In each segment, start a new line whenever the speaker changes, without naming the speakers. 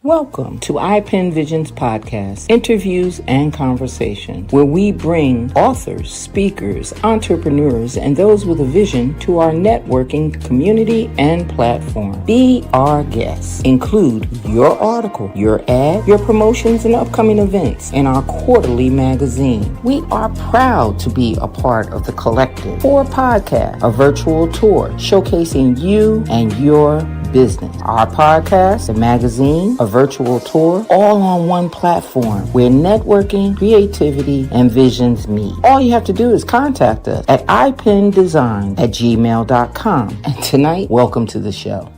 Welcome to iPen Visions Podcast, interviews and conversations, where we bring authors, speakers, entrepreneurs, and those with a vision to our networking community and platform. Be our guest. Include your article, your ad, your promotions, and upcoming events in our quarterly magazine. We are proud to be a part of the Collective or podcast, a virtual tour showcasing you and your business. Our podcast, the magazine, a virtual tour, all on one platform where networking, creativity, and visions meet. All you have to do is contact us at ipendesign@gmail.com. And tonight, welcome to the show.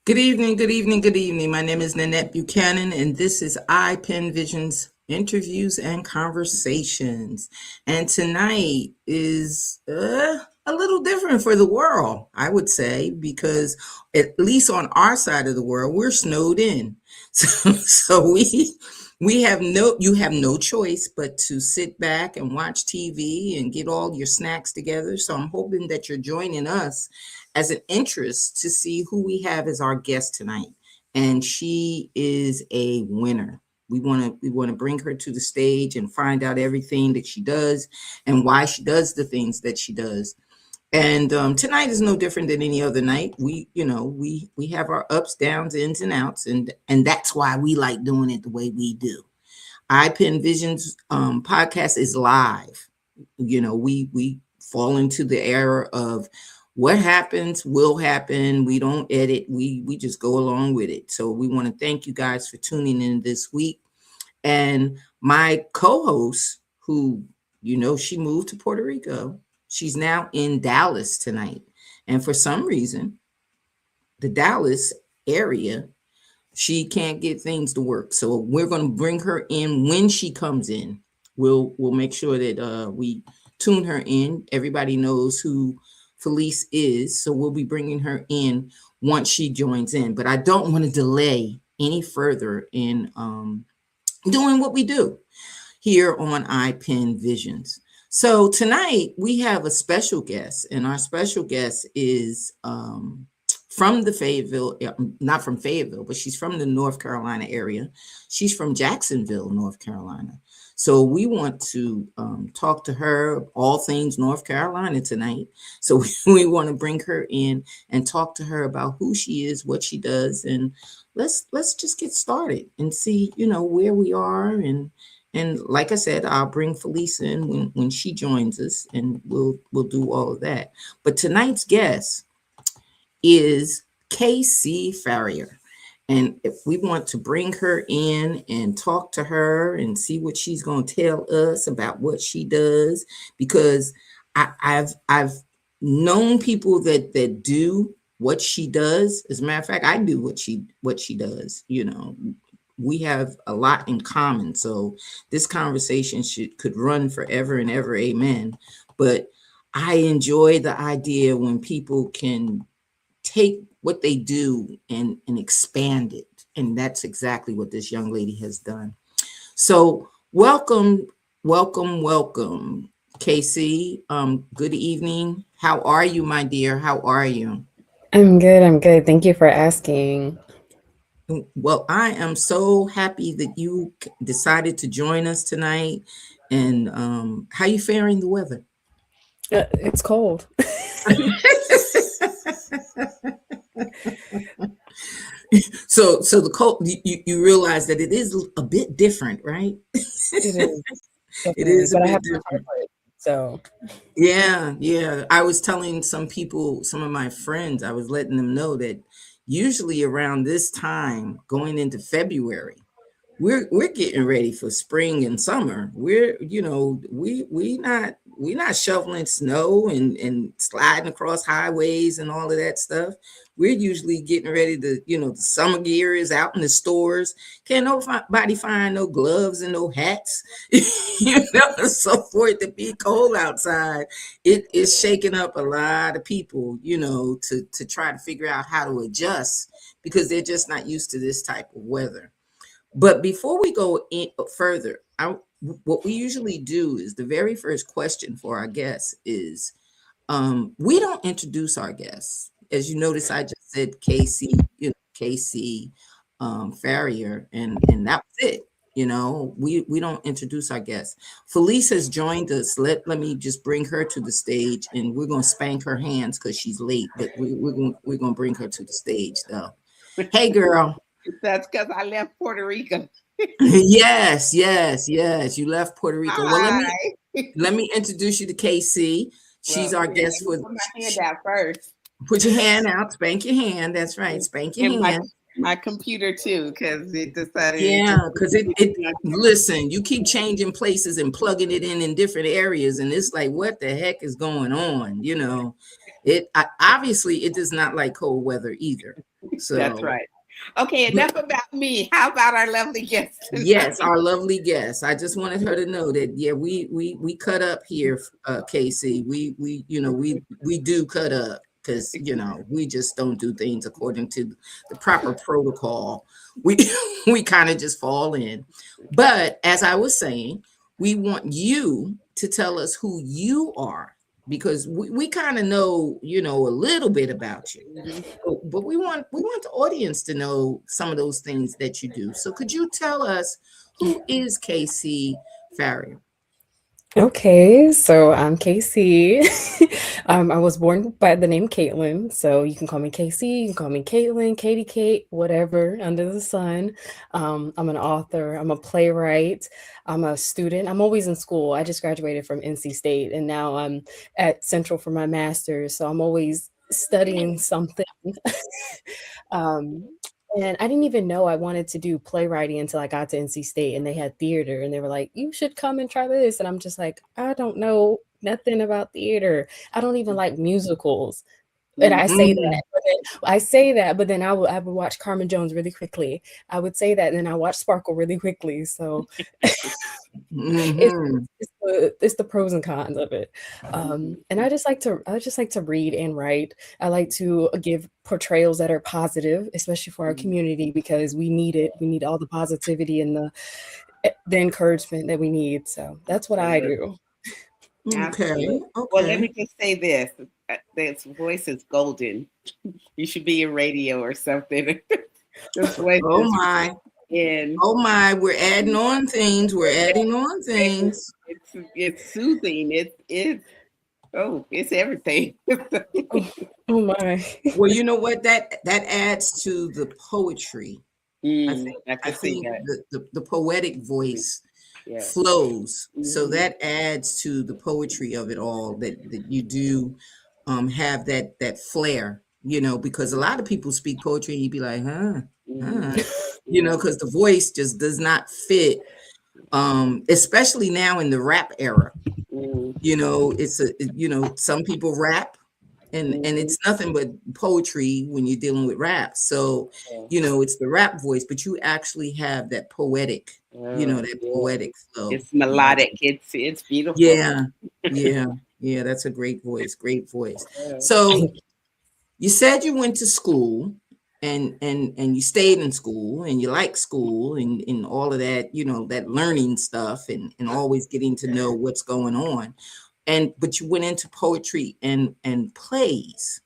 Good evening, good evening, good evening. My name is Nanette Buchanan, and this is iPen Visions Interviews and Conversations. And tonight is a little different for the world, I would say, because at least on our side of the world, we're snowed in. So we have you have no choice but to sit back and watch TV and get all your snacks together. So I'm hoping that you're joining us as an interest to see who we have as our guest tonight. And she is a winner. We want to bring her to the stage and find out everything that she does and why she does the things that she does. And tonight is no different than any other night. We have our ups, downs, ins, and outs, and that's why we like doing it the way we do. iPen Visions podcast is live. We fall into the era of what happens will happen. We don't edit. We just go along with it. So we want to thank you guys for tuning in this week. And my co-host, who she moved to Puerto Rico. She's now in Dallas tonight. And for some reason, the Dallas area, she can't get things to work. So we're going to bring her in when she comes in. We'll make sure that we tune her in. Everybody knows who Felice is. So we'll be bringing her in once she joins in. But I don't want to delay any further in doing what we do here on iPen Visions. So tonight we have a special guest, and our special guest is from the Fayetteville, not from Fayetteville, but she's from the North Carolina area. She's from Jacksonville, North Carolina. So we want to talk to her all things North Carolina tonight. So we want to bring her in and talk to her about who she is, what she does, and let's just get started and see, where we are. And like I said, I'll bring Felice in when she joins us, and we'll do all of that. But tonight's guest is KC Farrior. And if we want to bring her in and talk to her and see what she's going to tell us about what she does, because I've known people that do what she does. As a matter of fact, I do what she does. We have a lot in common. So this conversation could run forever and ever. Amen. But I enjoy the idea when people can take what they do and expand it. And that's exactly what this young lady has done. So welcome, KC. Good evening. How are you, my dear? How are you?
I'm good. Thank you for asking.
Well, I am so happy that you decided to join us tonight. And how you faring the weather?
It's cold.
So the cold, you realize that it is a bit different, right?
It is.
It is a
But I
bit
have to
different.
cover it. So
Yeah. I was telling some of my friends, I was letting them know that usually around this time, going into February, we're getting ready for spring and summer. We're we not we're not shoveling snow and sliding across highways and all of that stuff. We're usually getting ready to, the summer gear is out in the stores. Can't nobody find no gloves and no hats, so for it to be cold outside, it is shaking up a lot of people, to try to figure out how to adjust because they're just not used to this type of weather. But before we go in further, what we usually do is the very first question for our guests is we don't introduce our guests. As you notice, I just said KC, KC Farrior, and that was it. We don't introduce our guests. Felice has joined us. Let me just bring her to the stage, and we're gonna spank her hands because she's late. But we're gonna bring her to the stage though. Hey, girl.
That's because I left Puerto Rico.
Yes. You left Puerto Rico. Well,
Hi.
let me introduce you to KC. She's our guest for.
Put my hand out first.
Put your hand out. Spank your hand. That's right. Spank your
And
hand.
my computer too, because it decided.
Yeah, because it. Listen, you keep changing places and plugging it in different areas, and it's like, what the heck is going on? Obviously it does not like cold weather either. So
that's right. Okay, enough about me. How about our lovely guest?
Yes, our lovely guest. I just wanted her to know that we cut up here, KC. We do cut up because we just don't do things according to the proper protocol. We we kind of just fall in. But as I was saying, we want you to tell us who you are, because we kind of know, a little bit about you, but we want the audience to know some of those things that you do. So could you tell us who is KC Farrior?
Okay, so I'm KC. I was born by the name Caitlin, so you can call me KC, you can call me Caitlin, Katie Kate, whatever under the sun. I'm an author, I'm a playwright, I'm a student. I'm always in school. I just graduated from NC State, and now I'm at Central for my master's, so I'm always studying something. And I didn't even know I wanted to do playwriting until I got to NC State, and they had theater, and they were like, you should come and try this. And I'm just like, I don't know nothing about theater. I don't even like musicals. And I say that, but then I would watch Carmen Jones really quickly. I would say that, and then I watch Sparkle really quickly. So it's the pros and cons of it. And I just like to read and write. I like to give portrayals that are positive, especially for our community, because we need it. We need all the positivity and the encouragement that we need. So that's what I do.
Okay.
Well, let me just say this. This voice is golden. You should be in radio or something. This voice
my. We're adding on things.
It's soothing. It's everything.
Oh my.
Well, you know what? That adds to the poetry. I think the poetic voice flows. So that adds to the poetry of it all, that you do have that flair, because a lot of people speak poetry and you'd be like, because the voice just does not fit, especially now in the rap era. It's some people rap and it's nothing but poetry when you're dealing with rap. So, it's the rap voice, but you actually have that poetic, poetic flow.
It's melodic. It's beautiful.
Yeah. That's a great voice. So you said you went to school and you stayed in school and you like school and all of that, that learning stuff and always getting to know what's going on. But you went into poetry and plays.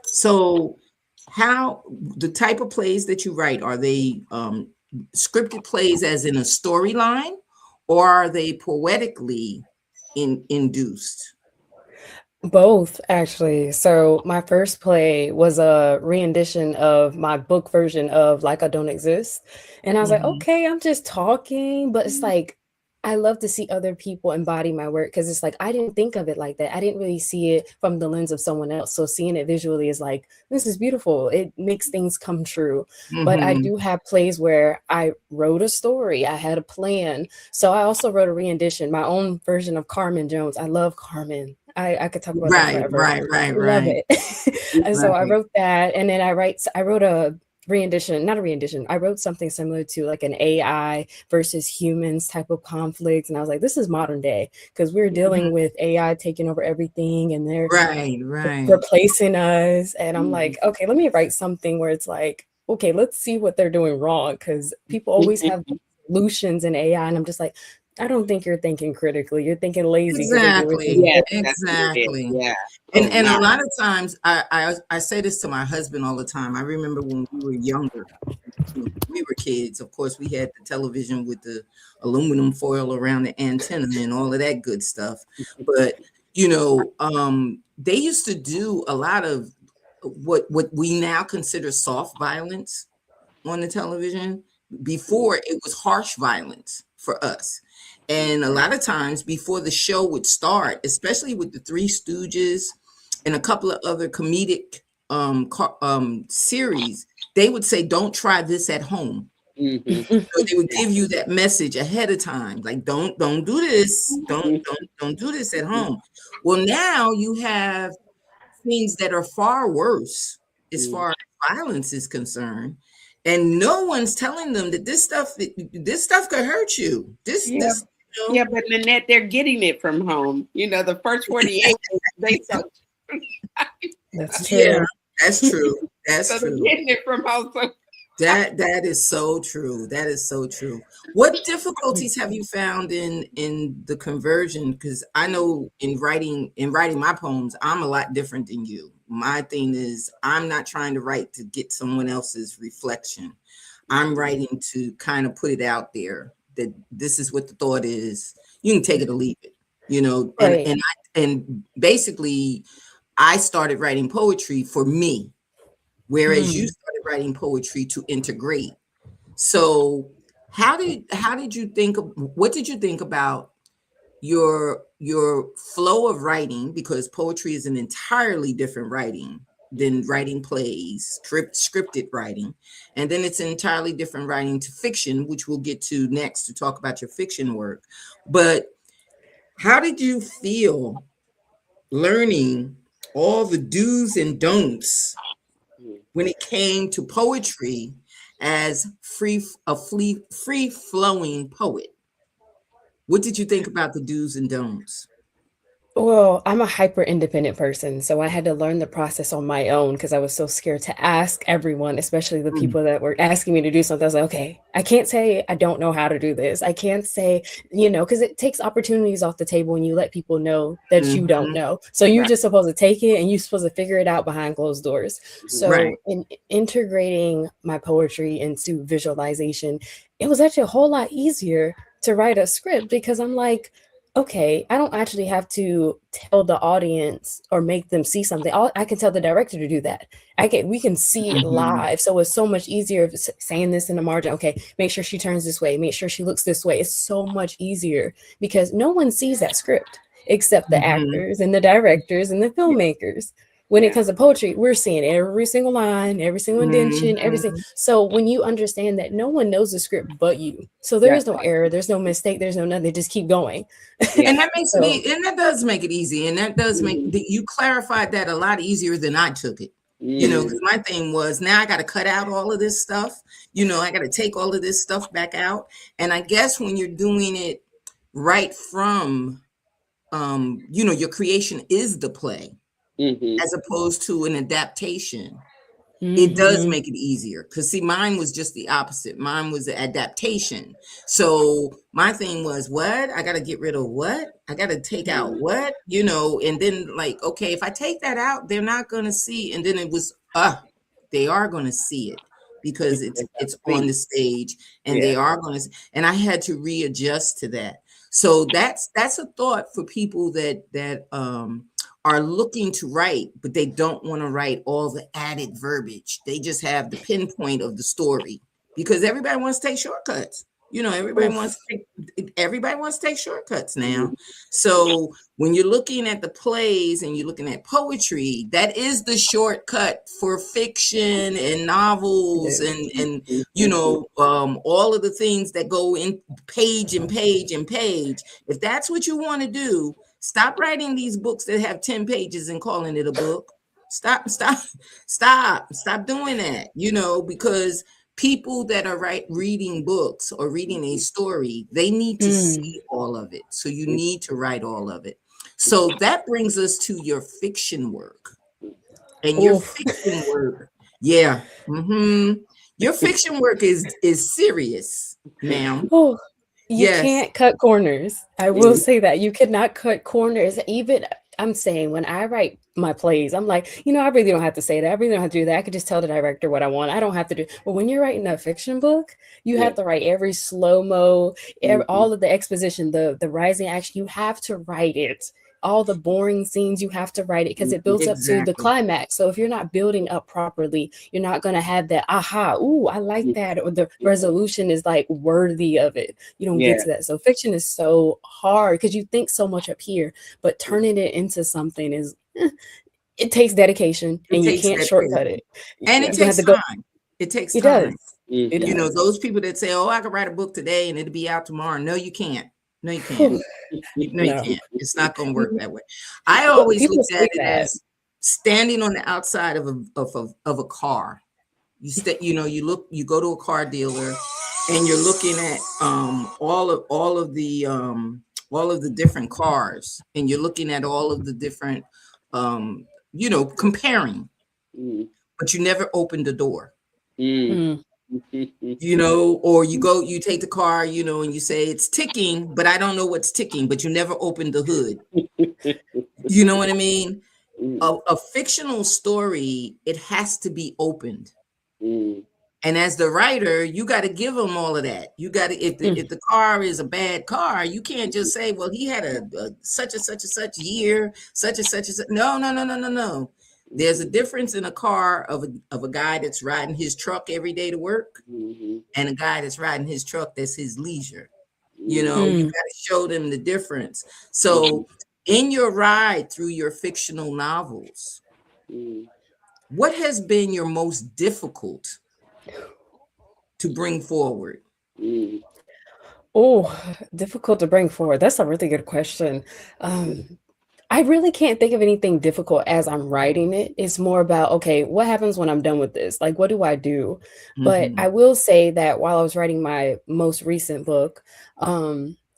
So how the type of plays that you write, are they scripted plays as in a storyline, or are they poetically induced?
Both, actually. So my first play was a rendition of my book version of Like I Don't Exist. And I was like, okay, I'm just talking, but it's like I love to see other people embody my work because it's like I didn't think of it like that. I didn't really see it from the lens of someone else. So seeing it visually is like, this is beautiful. It makes things come true. But I
Mm-hmm.
do have plays where I wrote a story, I had a plan. So I also wrote a rendition, my own version of Carmen Jones. I love Carmen. I could talk about that
Right,
forever.
right, right,
Love
right,
it. And so I
right.
wrote that, and then I wrote a rendition, not a rendition. I wrote something similar to like an AI versus humans type of conflict. And I was like, this is modern day because we're dealing with AI taking over everything and they're
Right, right.
replacing us. And I'm
Mhm.
like, okay, let me write something where it's like, okay, let's see what they're doing wrong. Because people always have solutions in AI. And I'm just like, I don't think you're thinking critically. You're thinking lazy because they do everything.
Exactly,
Yes, that's what it is.
exactly.
Yeah. Oh
And a
my.
lot of times I say this to my husband all the time. I remember when we were younger, we were kids. Of course, we had the television with the aluminum foil around the antenna and all of that good stuff. But they used to do a lot of what we now consider soft violence on the television. Before, it was harsh violence for us. And a lot of times before the show would start, especially with the Three Stooges and a couple of other comedic series, they would say, "Don't try this at home."
Mm-hmm.
So they would give you that message ahead of time, like, don't do this, don't do this at home. Well, now you have things that are far worse as far as violence is concerned, and no one's telling them that this stuff could hurt you. This
Yeah.
this you
Yeah,
know
but Nanette, they're getting it from home. The first 48 they saw,
That's
yeah,
true.
that's true. That's
so they're
true.
getting it from home. So
That is so true. That is so true. What difficulties have you found in the conversion? Because I know in writing my poems, I'm a lot different than you. My thing is, I'm not trying to write to get someone else's reflection. I'm writing to kind of put it out there that this is what the thought is. You can take it or leave it, and
Right.
and basically I started writing poetry for me, whereas you
Mm.
started writing poetry to integrate. So how did you think of what did you think about your flow of writing, because poetry is an entirely different writing than writing plays, scripted writing, and then it's entirely different writing to fiction, which we'll get to next to talk about your fiction work. But how did you feel learning all the do's and don'ts when it came to poetry as free flowing poet? What did you think about the do's and don'ts?
Well, I'm a hyper independent person, so I had to learn the process on my own because I was so scared to ask everyone, especially the
Mm,
people that were asking me to do something. I was like, okay, I can't say I don't know how to do this. I can't say, because it takes opportunities off the table when you let people know that you don't
mhm,
know. So you're
right.
just supposed to take it and you're supposed to figure it out behind closed doors.
right.
So in integrating my poetry into visualization, it was actually a whole lot easier to write a script because I'm like, okay, I don't actually have to tell the audience or make them see something. I can tell the director to do that. We can see it
Mhm,
live, so it's so much easier saying this in the margin. Okay, make sure she turns this way. Make sure she looks this way. It's so much easier because no one sees that script except the
mhm,
actors and the directors and the
Yeah.
filmmakers. When it
Yeah.
comes to poetry, we're seeing every single line, every single indentation, everything.
mhm.
So when you understand that no one knows the script but you, so there is
That's
no
right.
error, there's no mistake, there's no nothing. Just keep going.
Yeah.
So
And that does make it easy, and that does make
Mhm.
you clarified that a lot easier than I took it.
Mm.
Because my thing was, now I got to cut out all of this stuff. I got to take all of this stuff back out. And I guess when you're doing it right from, your creation is the play
Mhm.
as opposed to an adaptation. It does
mhm.
make it easier, because see, mine was just the opposite. Mine was the adaptation. So my thing was, what? I got to get rid of what? I got to take out
Mhm.
what? And then, like, okay, if I take that out, they're not going to see. And then it was, they are going to see it because
Because
it's
they got
it's
to
on
see.
the stage, and
Yeah.
they are going to. And I had to readjust to that. So that's a thought for people that are looking to write, but they don't want to write all the added verbiage. They just have the pinpoint of the story, because everybody wants to take shortcuts. You know,
Oof.
everybody wants to take shortcuts now. So when you're looking at the plays and you're looking at poetry, that is the shortcut for fiction and
It
novels
is.
and all of the things that go in page and page and page. If that's what you want to do, stop writing these books that have 10 pages and calling it a book. Stop doing that, because people that are reading books or reading a story, they need to
Mm.
see all of it. So you need to write all of it. So that brings us to your fiction work. And your
Oof.
fiction work, yeah. Your fiction work is serious, ma'am.
Oh, you
Yes.
can't cut corners. I will say that you cannot cut corners. Even I'm saying when I write my plays, I'm like, I really don't have to say that. I really don't have to do that. I could just tell the director what I want. I don't have to do. But when you're writing a fiction book, you have to write every slow mo, all of the exposition, the rising action. You have to write it. All the boring scenes, you have to write it because it builds up to the
Exactly.
climax. So if you're not building up properly, you're not going to have that aha, ooh, I like that, or the resolution is like worthy of it. You don't get to that. So fiction is so hard because you think so much up here, but turning it into something is it takes dedication
It
and you
takes
can't
that
shortcut
patience.
it.
And
You're
it
gonna have
takes
to go.
time. It takes
It does.
time.
It does.
Those people that say, "Oh, I could write a book today and it'll be out tomorrow." No, you can't. No, you can't.
Whew,
No, you
no.
can't. It's not going to work that way. I always
People
looked at
say
it
that.
as standing on the outside of a car. You go to a car dealer and you're looking at all of the different cars, and you're looking at all of the different comparing, but you never open the door.
Mm.
Or you take the car, and you say it's ticking, but I don't know what's ticking, but you never opened the hood. You know what I mean? A fictional story, it has to be opened. And as the writer, you got to give them all of that. You got to, if the car is a bad car, you can't just say, well, he had a such and such and such year, such and such and such. No, no, no, no, no, no. There's a difference in a car of a guy that's riding his truck every day to work and a guy that's riding his truck that's his leisure. You got to show them the difference. So in your ride through your fictional novels, what has been your most difficult to bring forward?
Oh, difficult to bring forward. That's a really good question. I really can't think of anything difficult as I'm writing it. It's more about, okay, what happens when I'm done with this? Like, what do I do? But I will say that while I was writing my most recent book,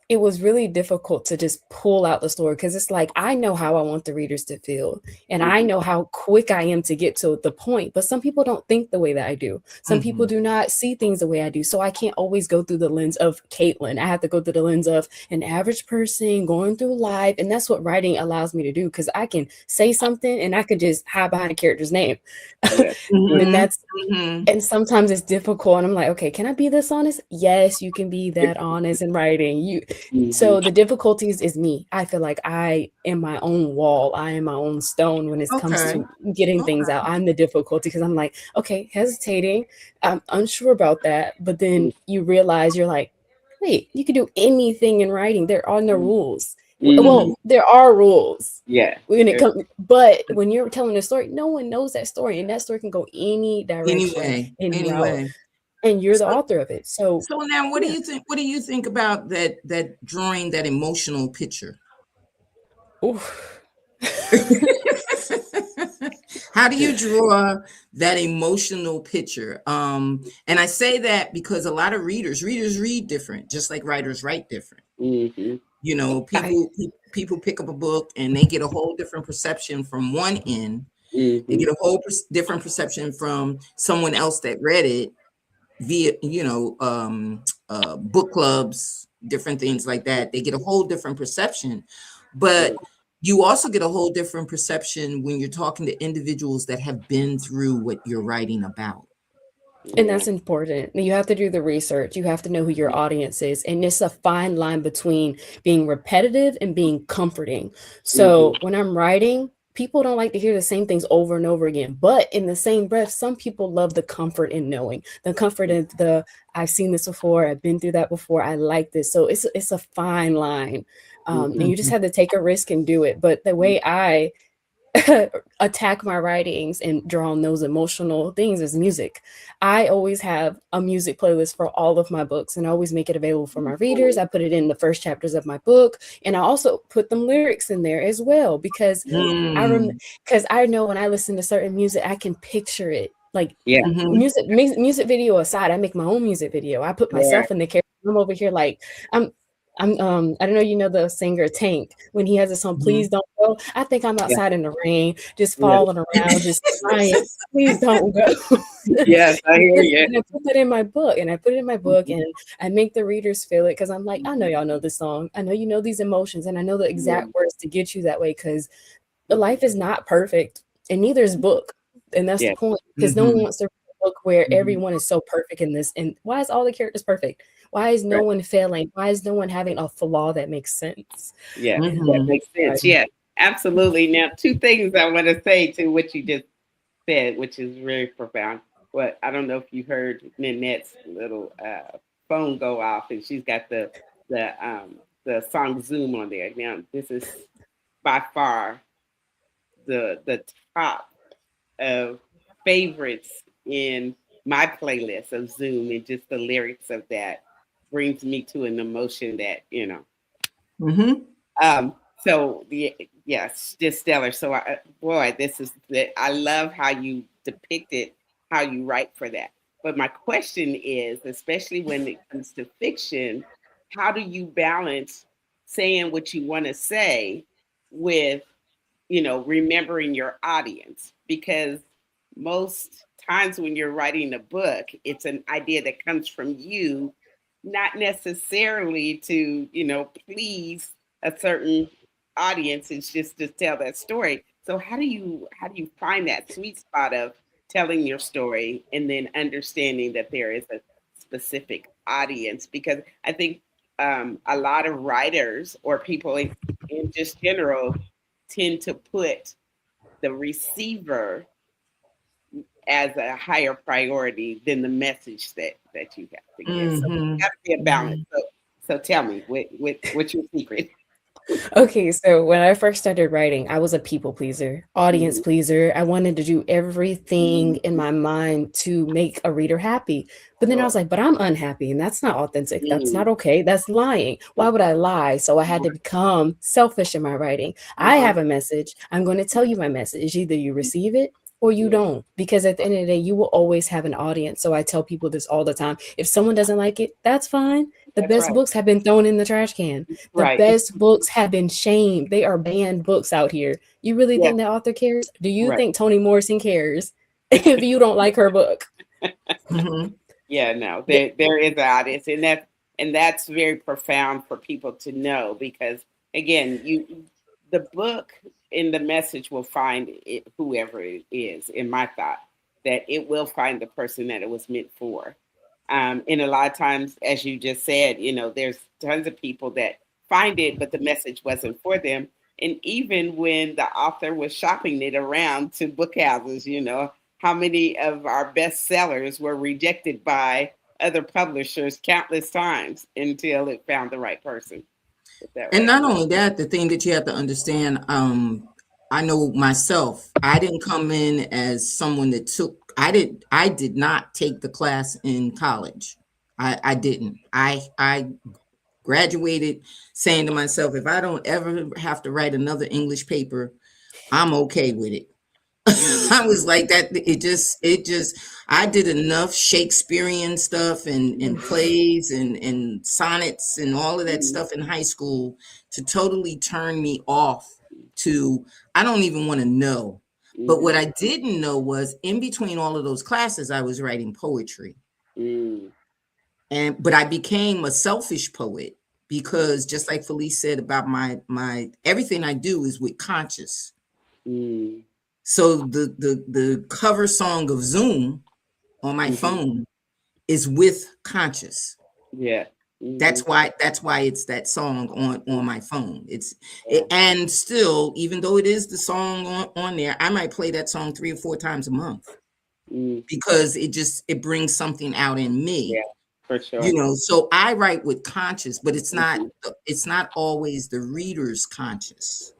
it was really difficult to just pull out the story because it's like, I know how I want the readers to feel, and I know how quick I am to get to the point. But some people don't think the way that I do. Some people do not see things the way I do. So I can't always go through the lens of Caitlin. I have to go through the lens of an average person going through life. And that's what writing allows me to do, because I can say something and I could just hide behind a character's name. And that's and sometimes it's difficult. And I'm like, okay, can I be this honest? Yes, you can be that honest in writing. So the difficulties is me. I feel like I am my own wall. I am my own stone when it comes
Okay.
to getting things out. I'm the difficulty because I'm like, okay, hesitating. I'm unsure about that. But then you realize you're like, wait, you can do anything in writing. There are no rules. Well, there are rules. When it comes, but when you're telling a story, no one knows that story, and that story can go any direction and route,
Anyway.
and you're the
So,
author of it. So
now what do
yeah.
you think? What do you think about that drawing that emotional picture?
Oof.
How do you draw that emotional picture? And I say that because a lot of readers read different, just like writers write different.
I
People pick up a book and they get a whole different perception from one end. They get a whole different perception from someone else that read it via book clubs, different things like that. They get a whole different perception, but you also get a whole different perception when you're talking to individuals that have been through what you're writing about.
And that's important. You have to do the research. You have to know who your audience is. And it's a fine line between being repetitive and being comforting. So when I'm writing, people don't like to hear the same things over and over again. But in the same breath, some people love the comfort in knowing, the comfort in the, I've seen this before, I've been through that before, I like this. So it's a fine line. And you just have to take a risk and do it. But the way I attack my writings and draw on those emotional things is music. I always have a music playlist for all of my books, and I always make it available for my readers. I put it in the first chapters of my book, and I also put them lyrics in there as well, because I know when I listen to certain music, I can picture it. Like, music video aside, I make my own music video. I put myself in the character. I'm over here like I'm I don't know, you know, the singer Tank, when he has a song, Please Don't Go. I think I'm outside in the rain, just falling around, just crying, please don't go.
Yes, I hear you.
And I put that in my book, and I make the readers feel it, because I'm like, I know y'all know this song. I know you know these emotions, and I know the exact words to get you that way, because the life is not perfect, and neither is book. And that's the point, because no one wants to read a book where everyone is so perfect in this. And why is all the characters perfect? Why is no one failing? Why is no one having a flaw that makes sense?
Yeah, that makes sense. Yeah, absolutely. Now, two things I want to say to what you just said, which is very profound. But I don't know if you heard Nanette's little phone go off, and she's got the song Zoom on there. Now, this is by far the top of favorites in my playlist of Zoom, and just the lyrics of that brings me to an emotion that, you know. So yes, just stellar. So I love how you depicted how you write for that. But my question is, especially when it comes to fiction, how do you balance saying what you want to say with, you know, remembering your audience? Because most times when you're writing a book, it's an idea that comes from you, not necessarily to, you know, please a certain audience. It's just to tell that story. So how do you find that sweet spot of telling your story and then understanding that there is a specific audience? Because I think a lot of writers or people in just general tend to put the receiver as a higher priority than the message that you have to give. So it's got to be a balance. So tell me, what's your secret?
Okay, so when I first started writing, I was a people pleaser, audience pleaser. I wanted to do everything in my mind to make a reader happy. But then I was like, but I'm unhappy, and that's not authentic. That's not okay. That's lying. Why would I lie? So I had to become selfish in my writing. I have a message. I'm going to tell you my message. Either you receive it or you don't, because at the end of the day, you will always have an audience. So I tell people this all the time. If someone doesn't like it, that's fine. The best books have been thrown in the trash can. The best books have been shamed. They are banned books out here. You really think the author cares? Do you think Toni Morrison cares if you don't like her book?
Yeah, no, there is an audience, and that's very profound for people to know, because again, the book and the message will find it, whoever it is. In my thought, that it will find the person that it was meant for. And a lot of times, as you just said, you know, there's tons of people that find it, but the message wasn't for them. And even when the author was shopping it around to book houses, you know, how many of our best sellers were rejected by other publishers countless times until it found the right person.
And not only that, the thing that you have to understand, I know myself, I didn't come in as someone that I did not take the class in college. I didn't. I graduated saying to myself, if I don't ever have to write another English paper, I'm okay with it. I was like that. I did enough Shakespearean stuff and plays and sonnets and all of that stuff in high school to totally turn me off to, I don't even want to know. But what I didn't know was in between all of those classes, I was writing poetry. But I became a selfish poet because just like Felice said about my everything I do is with conscious. So the cover song of Zoom on my phone is with conscious.
Yeah.
That's why it's that song on my phone. And still, even though it is the song on there, I might play that song 3 or 4 times a month because it brings something out in me.
Yeah, for sure.
So I write with conscious, but it's not always the reader's conscious.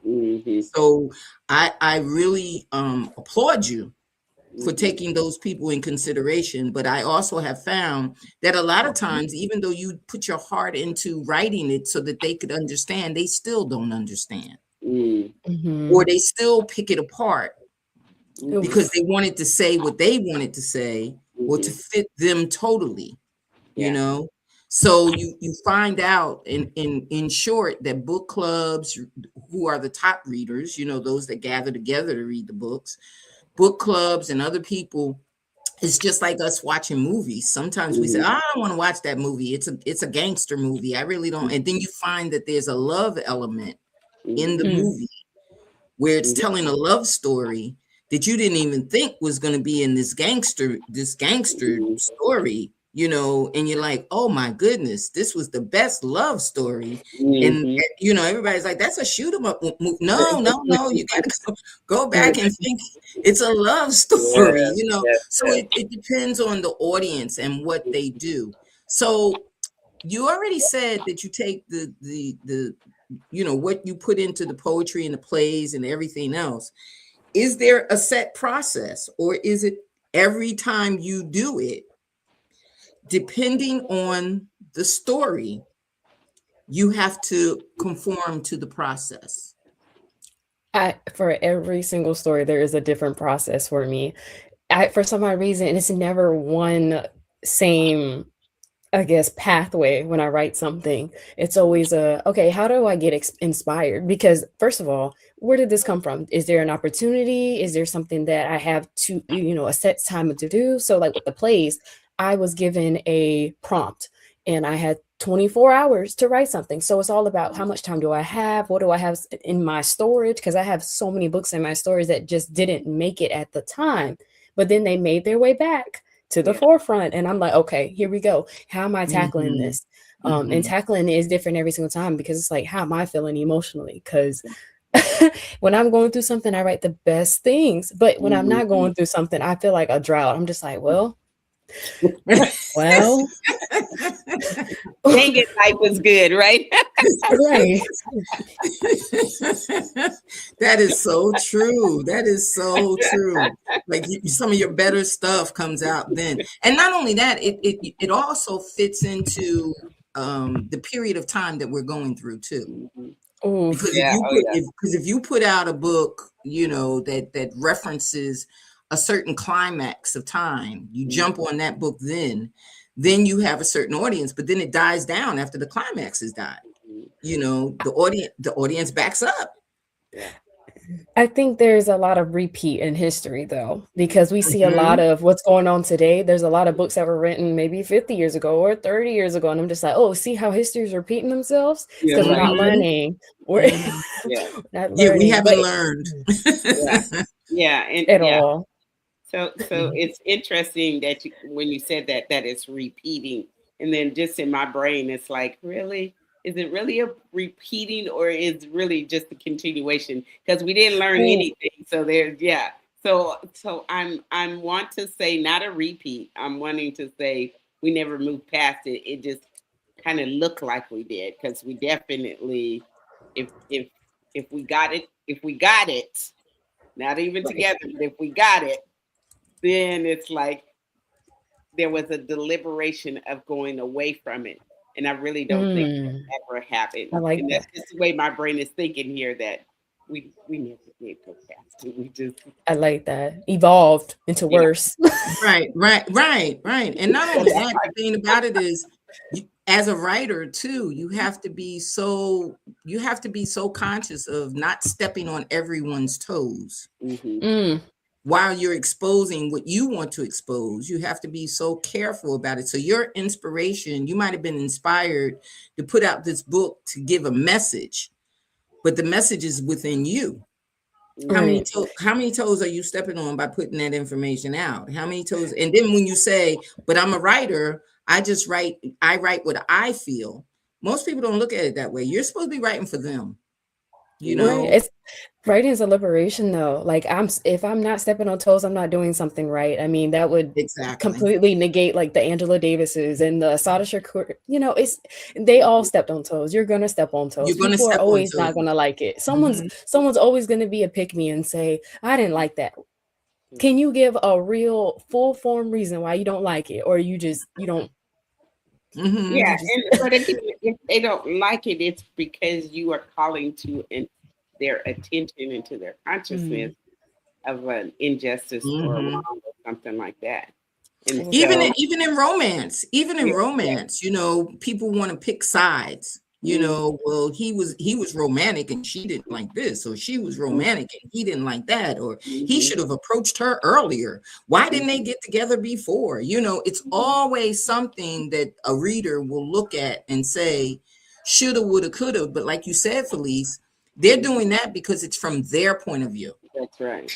So I really applaud you for taking those people in consideration. But I also have found that a lot of times, even though you put your heart into writing it so that they could understand, they still don't understand. Or they still pick it apart because they wanted to say what they wanted to say or to fit them totally, So you find out in short that book clubs, who are the top readers, those that gather together to read the books, book clubs and other people, it's just like us watching movies. Sometimes we say, I don't want to watch that movie. It's a gangster movie. I really don't. And then you find that there's a love element in the movie where it's telling a love story that you didn't even think was going to be in this gangster story, and you're like, oh my goodness, this was the best love story. And everybody's like, that's a shoot 'em up movie. No, you got to go back and think it's a love story, So it depends on the audience and what they do. So you already said that you take the what you put into the poetry and the plays and everything else. Is there a set process, or is it every time you do it, depending on the story, you have to conform to the process?
For every single story, there is a different process for me. For some odd reason, it's never one same, I guess, pathway when I write something. It's always okay, how do I get inspired? Because first of all, where did this come from? Is there an opportunity? Is there something that I have to, a set time to do? So like with the plays, I was given a prompt and I had 24 hours to write something. So it's all about how much time do I have? What do I have in my storage? Because I have so many books in my storage that just didn't make it at the time, but then they made their way back to the forefront. And I'm like, okay, here we go. How am I tackling this? And tackling is different every single time because it's like, how am I feeling emotionally? Because when I'm going through something, I write the best things. But when I'm not going through something, I feel like a drought. I'm just like, well,
dang it, life was good, right?
Right.
That is so true. That is so true. Like some of your better stuff comes out then. And not only that, it also fits into the period of time that we're going through too. Because if you put out a book, that references a certain climax of time, you jump on that book, then you have a certain audience, but then it dies down after the climax has died. The audience backs up.
I think there's a lot of repeat in history though, because we see a lot of what's going on today. There's a lot of books that were written maybe 50 years ago or 30 years ago. And I'm just like, oh, see how history is repeating themselves? Because we're not learning. We're not learning.
We haven't learned.
At all.
So it's interesting that when you said that it's repeating, and then just in my brain, it's like, really? Is it really a repeating, or is really just a continuation? Because we didn't learn anything. So there's So I'm want to say not a repeat. I'm wanting to say we never moved past it. It just kind of looked like we did, because we definitely, if we got it, not even together, but if we got it, then it's like there was a deliberation of going away from it. And I really don't think that ever happened.
I like
and
that.
That's just the way my brain is thinking here, that we never did go past it. We just,
I like that. Evolved into worse.
Right. And not only that, the thing about it is, as a writer too, you have to be so conscious of not stepping on everyone's toes. While you're exposing what you want to expose, you have to be so careful about it. So your inspiration, you might have been inspired to put out this book to give a message, but the message is within you. How many toes are you stepping on by putting that information out? How many toes? And then when you say, but I'm a writer, I write what I feel. Most people don't look at it that way. You're supposed to be writing for them, you
Right.
know?
It's writing is a liberation though. Like if I'm not stepping on toes, I'm not doing something right. I mean, that would
Exactly.
completely negate like the Angela Davises and the Sada Shakur. They all stepped on toes. You're gonna step on toes.
You're going to
People are
step on
always
toes.
not gonna like it. Someone's
Mhm.
someone's always gonna be a pick me and say, I didn't like that. Can you give a real full form reason why you don't like it? Or you don't
Mhm.
Yeah,
you just
but again, if they don't like it, it's because you are calling to their attention and to their consciousness
Mm,
of an injustice or a
Mhm.
wrong or something like that. And
okay.
Even
so,
in romance,
yeah,
you know, people want to pick sides. You
mm,
know, well, he was romantic and she didn't like this, or she was
mm,
romantic and he didn't like that, or he
mhm,
should have approached her earlier. Why
mhm,
didn't they get together before? You know, it's always something that a reader will look at and say, shoulda, woulda, coulda. But like you said, Felice, they're
mhm.
doing that because it's from their point of view.
That's right.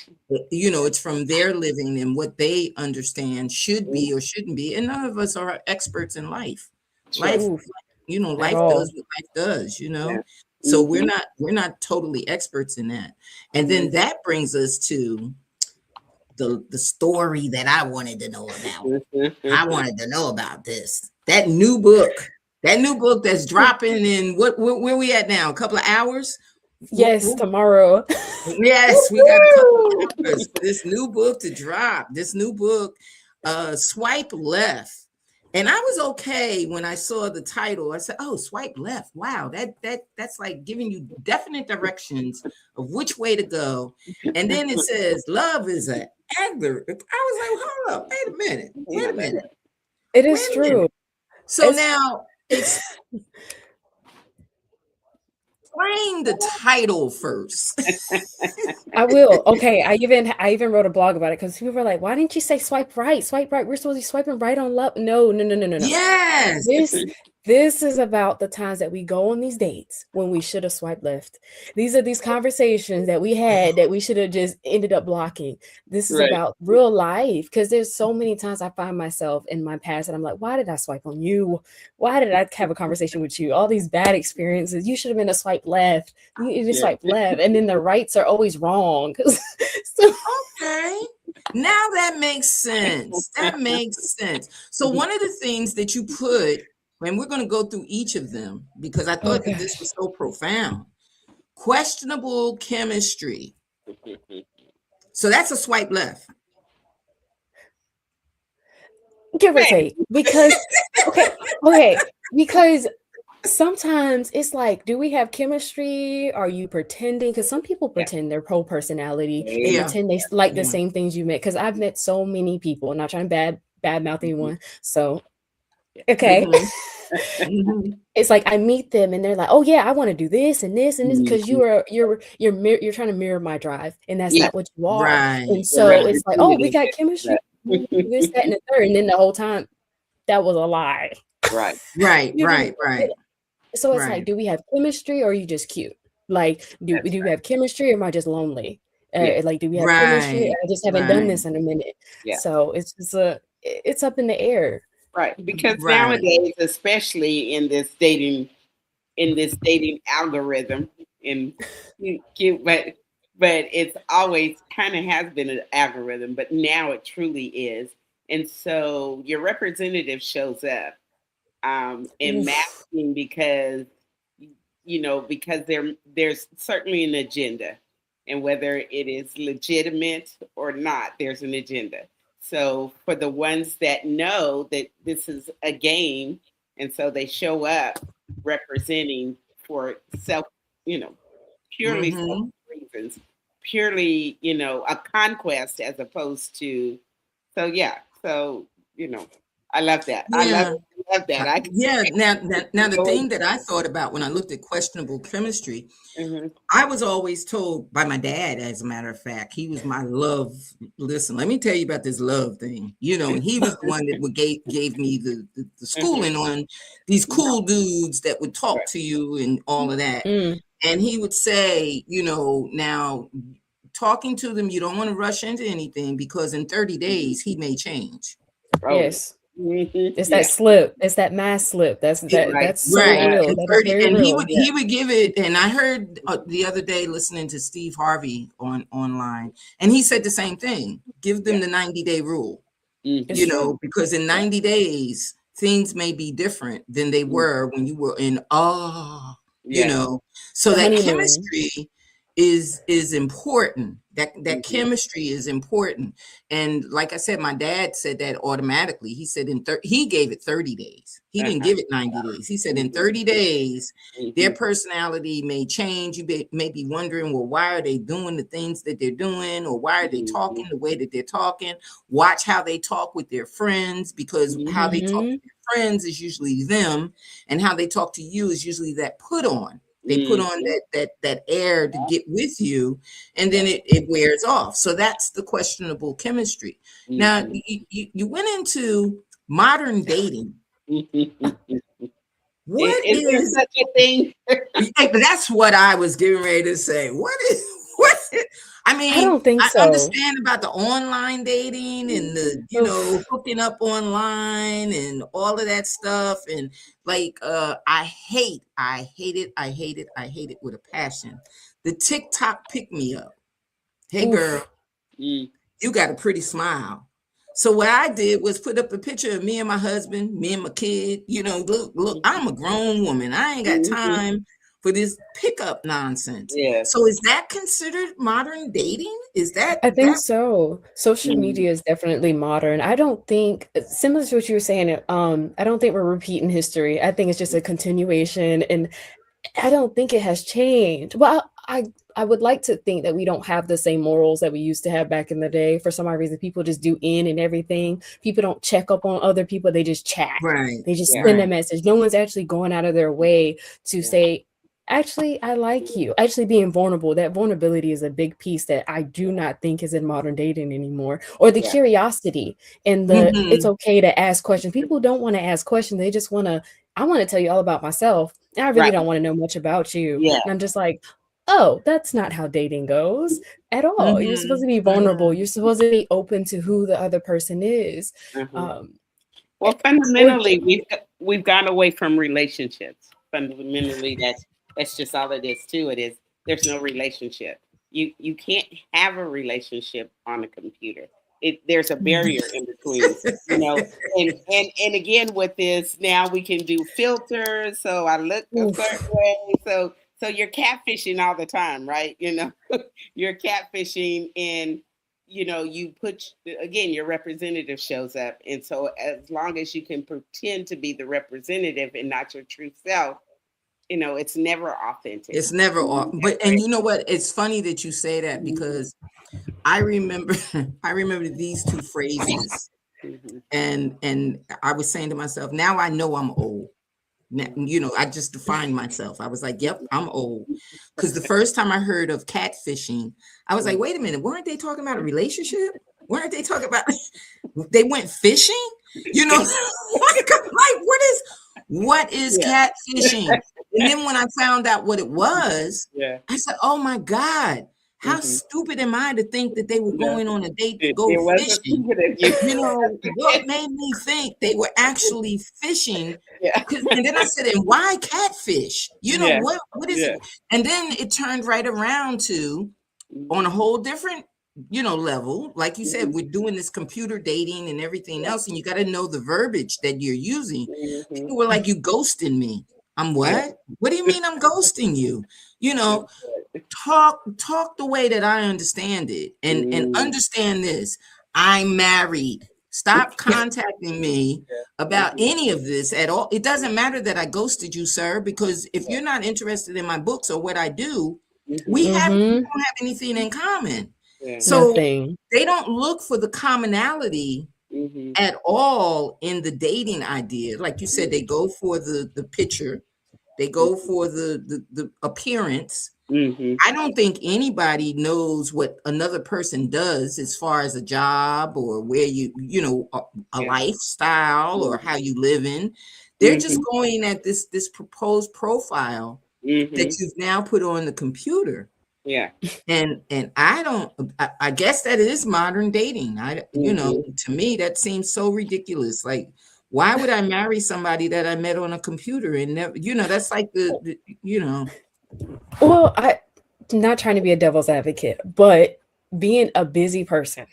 You know, it's from their living and what they understand should
Mm,
be or shouldn't be. And none of us are experts in life.
sure.
Life,
Oof,
you know,
at
life does
all.
what life does, you
Yeah.
know. So we're
Mhm,
not totally experts in that. And
mhm,
then that brings us to the story that I wanted to know about. I
mhm.
wanted to know about this. That new book. That new book that's dropping in where we at now? A couple of hours?
Yes, tomorrow.
Yes, we got a couple of
Woo-hoo!
hours for this new book to drop. This new book, Swipe Left. And I was okay when I saw the title. I said, "Oh, swipe left. Wow, that's like giving you definite directions of which way to go." And then it says, "Love is an actor." I was like, "Hold up, wait a minute,
I
wait a
love
minute,
It
wait
is
a
true.
minute." So
It's
now explain the title first.
I will. Okay, I even wrote a blog about it because people were like, "Why didn't you say swipe right? Swipe right. We're supposed to be swiping right on love." No, no, no, no, no, no.
Yes.
This this is about the times that we go on these dates when we should have swiped left. These are these conversations that we had that we should have just ended up blocking. This is
Right.
about real life because there's so many times I find myself in my past and I'm like, why did I swipe on you? Why did I have a conversation with you? All these bad experiences. You should have been a swipe left. You just
Yeah.
swipe left, and then the rights are always wrong. So
Okay. Now that makes sense. That makes sense. So one of the things that you put, and we're going to go through each of them because I
oh
thought that this
gosh,
was so profound. Questionable chemistry. So that's a swipe left.
give or
Right.
take, because okay, okay, because sometimes it's like, do we have chemistry? Are you pretending? Because some people
Yeah.
pretend their whole personality and
Hey,
Yeah.
pretend they like the
Yeah.
same things you met. Because I've met so many people, I'm not trying to bad mouth anyone. So okay.
Mhm. Mhm.
It's like I meet them and they're like, "Oh yeah, I want to do this and this and this," because
mhm.
you're trying to mirror my drive, and that's
Yeah.
not what you are.
Right.
And
Right.
so
Right.
it's like, "Oh, we
Intuitive.
got chemistry,
Right.
this, that, and the third," and then the whole time that was a lie.
Right.
Right.
You know,
Right. Right.
so it's like,
Right.
do we have chemistry or are you just cute? Like, do
That's
do we
right.
have chemistry or am I just lonely?
Yeah.
Like, do we have chemistry?
Right.
I just haven't done
Right.
this in a minute.
Yeah.
So it's up in the air.
Right. Because
Right.
nowadays, especially in this dating algorithm, and cute, but it's always kind of has been an algorithm, but now it truly is. And so your representative shows up in
Oof.
masking because because there's certainly an agenda, and whether it is legitimate or not, there's an agenda. So for the ones that know that this is a game, and so they show up representing for self, you know, purely self
Mhm.
reasons, purely, a conquest as opposed to. So yeah, so I love that.
Yeah.
I love that. I can
Yeah. Now, the
go.
thing that I thought about when I looked at questionable chemistry,
Mhm.
I was always told by my dad, as a matter of fact, he was my love. Listen, let me tell you about this love thing, you know, and he was the one that gave me the
Mhm.
schooling on these cool dudes that would talk
Right.
to you and all of that.
Mm,
And he would say, you know, now talking to them, you don't want to rush into anything because in 30 days he may change.
Oh,
yes. It's
Yeah.
that slip. It's that mass slip.
Right.
That's so
Right.
real.
And
That is
30,
very
and
real.
Yeah.
he would give it, and I heard the other day listening to Steve Harvey online, and he said the same thing. Give them
Yeah.
the 90-day rule,
It's
Mm-hmm.
true.
because in 90 days, things may be different than they were when you were in awe,
Yeah.
So
The
that
honeymoon.
chemistry is important. That
Mm-hmm.
chemistry is important. And like I said, my dad said that automatically. He said he gave it 30 days. He didn't
Uh-huh.
give it 90 days. He said in
Mm-hmm.
30 days, their
Mm-hmm.
personality may change. You may be wondering, well, why are they doing the things that they're doing? Or why are they
Mm-hmm.
talking the way that they're talking? Watch how they talk with their friends, because how they talk
Hmm.
to their friends is usually them, and how they talk to you is usually that put on. They put on
Mm-hmm.
that air to get with you, and
Yeah.
then it wears off. So that's the questionable chemistry. Now
Mm-hmm.
you went into modern dating.
Mm-hmm.
What
Is there
is
such a thing?
That's what I was getting ready to say. What is what? I
I
mean,
don't think
I
so.
understand about the online dating and the
Oof.
hooking up online and all of that stuff, and like I hate it with a passion. The TikTok pick me up. Hey girl,
Oof.
Mm,
you got a pretty smile. So what I did was put up a picture of me and my husband, me and my kid. Look, I'm a grown woman. I ain't got
mhm.
time for this pickup nonsense.
Yes.
So is that considered modern dating? Is that
I think
that?
so. Social
Mhm.
media is definitely modern. I don't think, similar to what you were saying, I don't think we're repeating history. I think it's just a continuation, and I don't think it has changed. Well, I would like to think that we don't have the same morals that we used to have back in the day. For some odd reason, people just do in and everything. People don't check up on other people. They just chat.
Right,
They just
Yeah.
send a
right.
message. No one's actually going out of their way to
Yeah.
say, actually, I like you. Actually being vulnerable. That vulnerability is a big piece that I do not think is in modern dating anymore. Or the
Yeah.
curiosity and it's
Hmm.
okay to ask questions. People don't want to ask questions. They just want to, I want to tell you all about myself. And I really
Right.
don't want to know much about you.
Yeah.
And I'm just like, oh, that's not how dating goes at all. You're supposed
Hmm.
to be vulnerable.
Hmm.
You're supposed to be open to who the other person is.
Uh-huh.
Um,
Well,
or
fundamentally, we've gone away from relationships. Fundamentally, that's just all it is to it. Is there's no relationship. You can't have a relationship on a computer. There's a barrier in between, and again with this now we can do filters. So I look a certain
oof.
way. So you're catfishing all the time, right? You're catfishing, and you put again, your representative shows up, and so as long as you can pretend to be the representative and not your true self, it's never authentic.
It's never off. But
Never.
and you know what? It's funny that you say that, because I remember I remember these two phrases,
Mhm.
and I was saying to myself, now I know I'm old. I just defined myself. I was like, yep, I'm old. Because the first time I heard of catfishing, I was like, wait a minute, weren't they talking about a relationship? Weren't they talking about they went fishing? Like what is
Yeah,
catfishing? And then when I found out what it was,
yeah.
I said, oh my God, how
Hmm.
stupid am I to think that they were
Yeah.
going on a date to go
It wasn't
fishing?
stupid of you.
What made me think they were actually fishing?
Yeah,
And then I said, and why catfish?
yeah,
What is it?
yeah.
And then it turned right around to on a
Mhm.
whole different, level. Like you said,
Mhm.
we're doing this computer dating and everything else, and you got to know the verbiage that you're using.
Mhm.
People were like, you ghosting me. I'm
Yeah.
what? What do you mean I'm ghosting you? You know, talk the way that I understand it, and
Mm.
understand this. I'm married. Stop contacting me about
Mhm.
any of this at all. It doesn't matter that I ghosted you, sir, because if you're not interested in my books or what I do, we
Mhm.
Mm-hmm.
don't have anything in common.
Yeah.
So
Nothing.
they don't look for the commonality
Mhm.
at all in the dating idea. Like you said, they go for the picture, they go for the appearance.
Mhm.
I don't think anybody knows what another person does as far as a job or where a
Yeah.
lifestyle or how
Mhm.
you live in. They're just
Mhm.
going at this proposed profile that
Mhm.
you've now put on the computer.
Yeah.
And I guess that is modern dating. To me that seems so ridiculous. Like, why would I marry somebody that I met on a computer and never, that's like
Well, I'm not trying to be a devil's advocate, but being a busy person,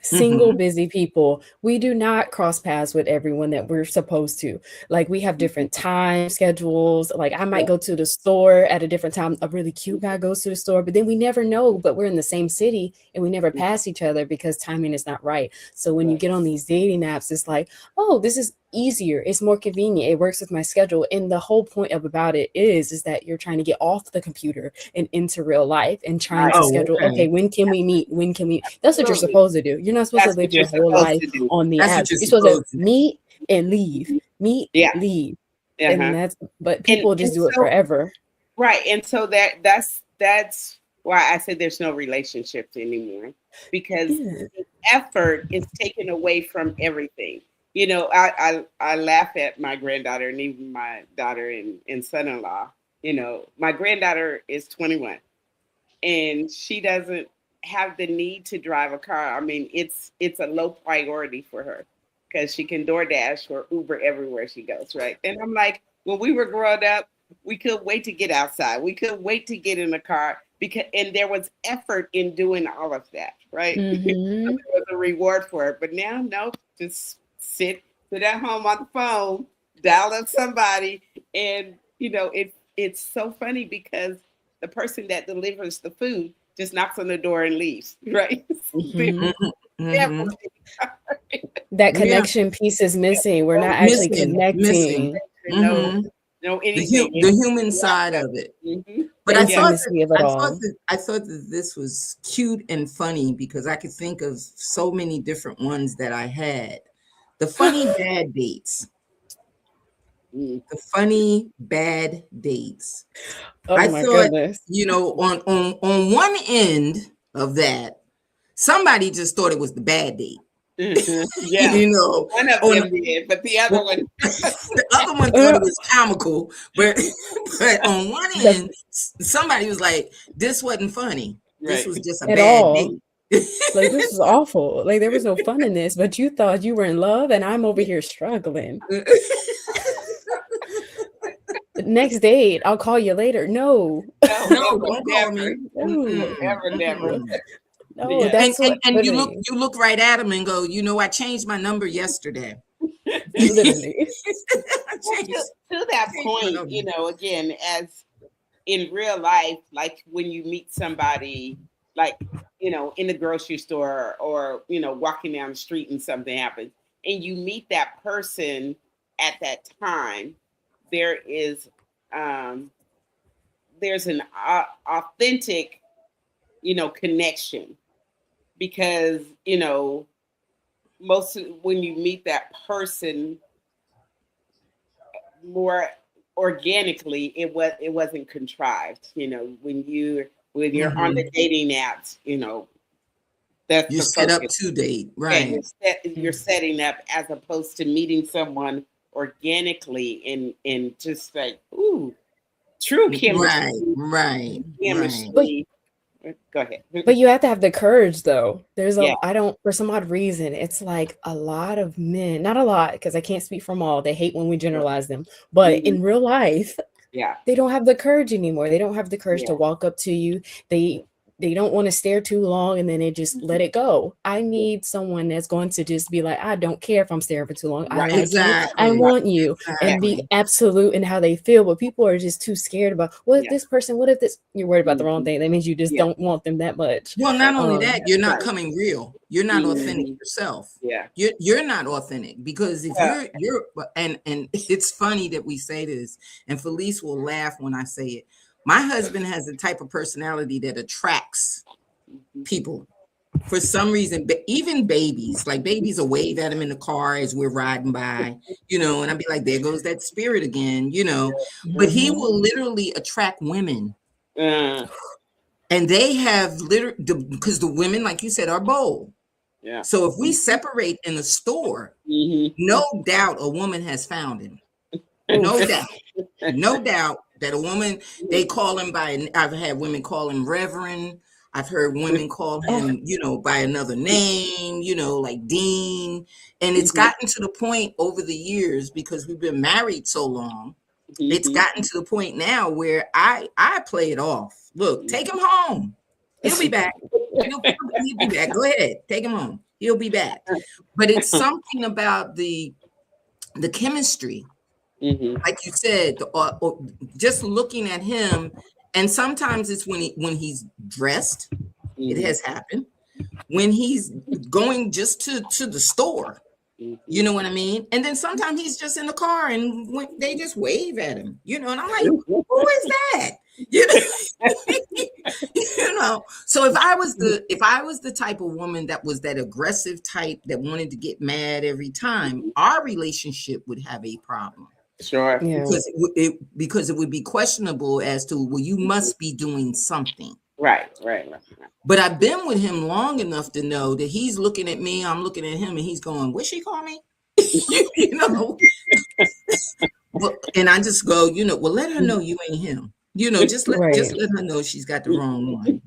single
Mhm.
busy people, we do not cross paths with everyone that we're supposed to. Like, we have different time schedules. Like, I might go to the store at a different time. A really cute guy goes to the store, but then we never know, but we're in the same city and we never pass each other because timing is not right. So when you get on these dating apps, it's like, oh, this is easier, it's more convenient, it works with my schedule. And the whole point of about it is that you're trying to get off the computer and into real life and trying to
Right.
Oh,
schedule, okay,
okay.
when can we meet, when can we, that's what you're
Absolutely.
supposed to do. You're not supposed
That's
to live
what you're
your whole
supposed
life
to do.
on the
That's what
apps.
you're
You're supposed to
supposed to do.
meet and leave, meet,
Yeah.
leave.
Uh-huh.
And but
And
people just do it
so
forever.
right. And so that's why I said there's no relationships anymore, because
Yeah.
the effort is taken away from everything. You know, I laugh at my granddaughter and even my daughter and son-in-law. You know, my granddaughter is 21 and she doesn't have the need to drive a car. I mean, it's a low priority for her because she can DoorDash or Uber everywhere she goes, right? And I'm like, when we were growing up, we couldn't wait to get outside. We couldn't wait to get in the car because, and there was effort in doing all of that, right? So
Mm-hmm.
there was a reward for it. But now, no, just sit at home on the phone, dial up somebody, and it's so funny because the person that delivers the food just knocks on the door and leaves, right?
Mm-hmm.
Never.
Mhm.
That
Yeah,
connection piece is missing. We're not
No,
actually
missing.
connecting.
no,
Mhm.
no
The
anything.
the human side of it.
Mm-hmm.
But
The
I
Yeah.
thought that
intimacy of it
I thought
all.
that I thought that this was cute and funny because I could think of so many different ones that I had. The funny bad dates.
Mm.
The funny bad dates.
Oh
I
my
thought,
goodness.
on one end of that, somebody just thought it was the bad date.
Mhm. Yeah.
You know,
One of
on
them did, but the other one,
the other one thought
Uh,
it was comical, but but on one
the
end, somebody was like, "This wasn't funny. This
right?
was just a
at
bad
all.
date."
Like, this was awful. Like, there was no fun in this, but you thought you were in love and I'm over here struggling. The next date, I'll call you later. No.
No,
No,
no,
don't call
never,
me.
No.
Mm-mm,
never, never.
No.
mm-mm.
No,
Yeah.
And,
that's
and
what
and you look
literally,
you look right at him and go, I changed my number yesterday.
literally.
I
Well,
changed,
to that
changed my
point,
number.
again, as in real life, like when you meet somebody, like, in the grocery store or, walking down the street and something happens and you meet that person at that time, there is, there's an authentic, connection because, when you meet that person more organically, it wasn't contrived. When you're on
Mhm.
the dating apps, that's
You
the
set up
focus.
to date,
Yeah,
right?
you're setting up as opposed to meeting someone organically and just like, ooh, true
Right,
chemistry.
right, right.
But
Chemistry. Go ahead.
But you have to have the courage though.
Yeah.
I don't, for some odd reason, it's like a lot of men, not a lot, because I can't speak from all. They hate when we generalize them. But
Mhm.
in real life,
Yeah.
they don't have the courage anymore. They don't have the courage to
Yeah.
walk up to you. They don't want to stare too long and then they just let it go. I need someone that's going to just be like, I don't care if I'm staring for too long. I
Right.
like you. I
Exactly,
Right.
want you,
Yeah.
and be
exactly.
absolute in how they feel. But people are just too scared about what if
Yeah.
this person, what if this, you're worried about the wrong
Mhm.
thing. That means you just
Yeah.
don't want them that much.
Well, not only that,
Um,
you're not
Right.
coming real. You're not authentic
Mhm.
yourself.
Yeah.
You're not authentic because if
Yeah.
you're and it's funny that we say this, and Felice will laugh when I say it. My husband has the type of personality that attracts
Mhm.
people for some reason, even babies, like babies will wave at him in the car as we're riding by, and I'd be like, there goes that spirit again. But he
mhm.
will literally attract women.
Uh,
And they have literally, because the women, like you said, are bold.
yeah.
So if we separate in the store,
Mhm.
no doubt a woman has found him. No
Oof.
doubt. No doubt that a woman, they call him by, I've had women call him Reverend. I've heard women call
Oh,
him, by another name, like Dean. And it's
Mhm,
gotten to the point over the years, because we've been married so long, it's
mhm,
gotten to the point now where I play it off. Look, take him home. He'll be back. He'll be back. Go ahead, take him home. He'll be back. But it's something about the chemistry,
mhm,
like you said, just looking at him. And sometimes it's when he's dressed. It
mhm,
has happened when he's going just to the store. You
mhm.
know what I mean? And then sometimes he's just in the car and they just wave at him, and I'm like, who is that? You know, So if I was the type of woman that was that aggressive type that wanted to get mad every time, our relationship would have a problem,
Sure.
yeah.
because it would be questionable as to, well, you must be doing something.
Right, right, right.
But I've been with him long enough to know that he's looking at me, I'm looking at him, and he's going, "What she call me?" you know. And I just go, well, let her know you ain't him. Just let
Right.
her know she's got the wrong one.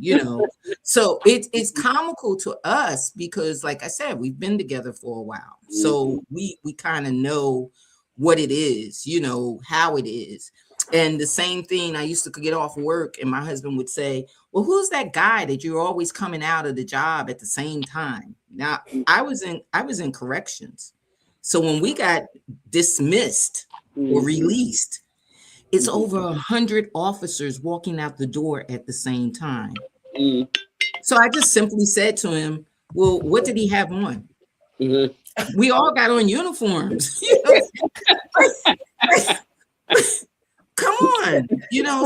So it's comical to us because, like I said, we've been together for a while, so we kind of know what it is, how it is. And the same thing, I used to get off work and my husband would say, well, who's that guy that you're always coming out of the job at the same time? Now, I was in corrections. So when we got dismissed or released, it's over 100 officers walking out the door at the same time.
Mhm,
So I just simply said to him, well, what did he have on?
mhm.
We all got on uniforms. Come on.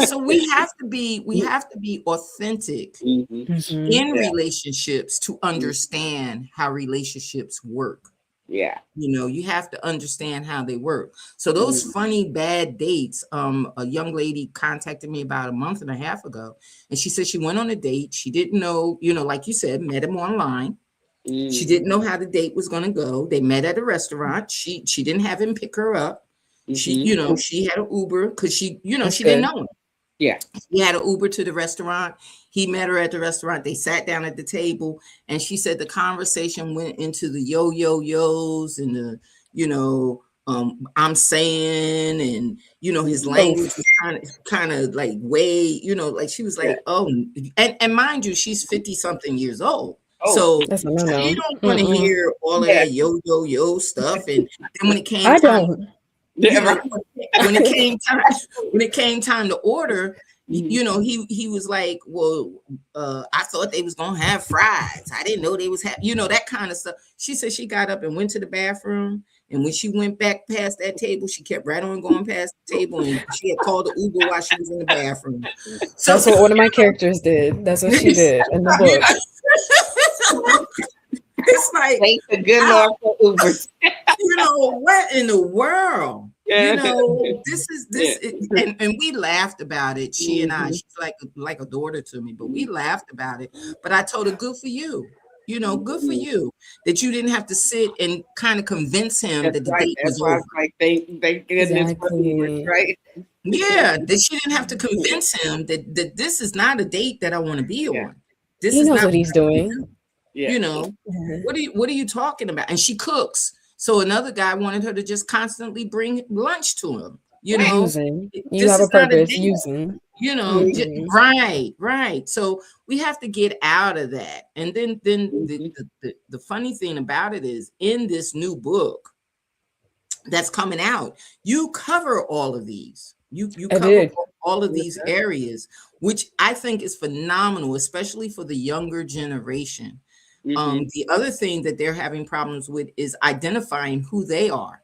So we have to be authentic
Mhm.
Mhm.
in
Yeah.
relationships to understand how relationships work.
Yeah.
You have to understand how they work. So those
Mhm,
funny bad dates, a young lady contacted me about a month and a half ago, and she said she went on a date. She didn't know, like you said, met him online. She
mhm,
didn't know how the date was going to go. They met at a restaurant. She didn't have him pick her up. She,
mhm.
she had an Uber because
That's
she didn't
good.
know him.
Yeah.
He had an Uber to the restaurant. He met her at the restaurant. They sat down at the table, and she said the conversation went into the yo-yo-yos and the, I'm saying, and his
Mhm.
Oh,
language was kind of like way, like she was
Yeah.
like, oh, and mind you, she's 50 something years old.
Oh.
So
that's a
she
no-no.
don't want to
Mm-mm.
hear all of
Yeah.
that yo-yo-yo stuff. And then when it came
I
time,
don't.
Yeah. Right.
when it came time to order,
Mhm.
he was like, well, I thought they was gonna have fries. I didn't know they was that kind of stuff. She said she got up and went to the bathroom, and when she went back past that table, she kept right on going past the table, and she had called the Uber while she was in the bathroom. So
That's what one of my characters did. That's what she did in the
you
book.
know, it's like,
Thank the good
how,
Lord for Ubers.
what in the world?
Yeah.
This is
Yeah.
and we laughed about it. She and I,
Mhm.
she's like a daughter to me, but we laughed about it. But I told her, good for you. Good for
Mhm.
you that you didn't have to sit and kind of convince him
That's
that the
right.
date
That's
was
why I
over.
was like, thank goodness for Ubers,
Exactly.
right?
Yeah, that she didn't have to convince him that this is not a date that I want to be
Yeah.
on. This
He
is
knows
not
what he's
what I
doing.
do.
Yeah.
Yeah.
What are you talking about? And she cooks. So another guy wanted her to just constantly bring lunch to him.
Using. You
This
have a
is not a
purpose.
date.
Using. Mhm.
Right. So we have to get out of that. And then
Mhm.
the funny thing about it is, in this new book that's coming out, you cover all of these. You
I
cover
did.
all of these areas, which I think is phenomenal, especially for the younger generation.
Mhm.
The other thing that they're having problems with is identifying who they are.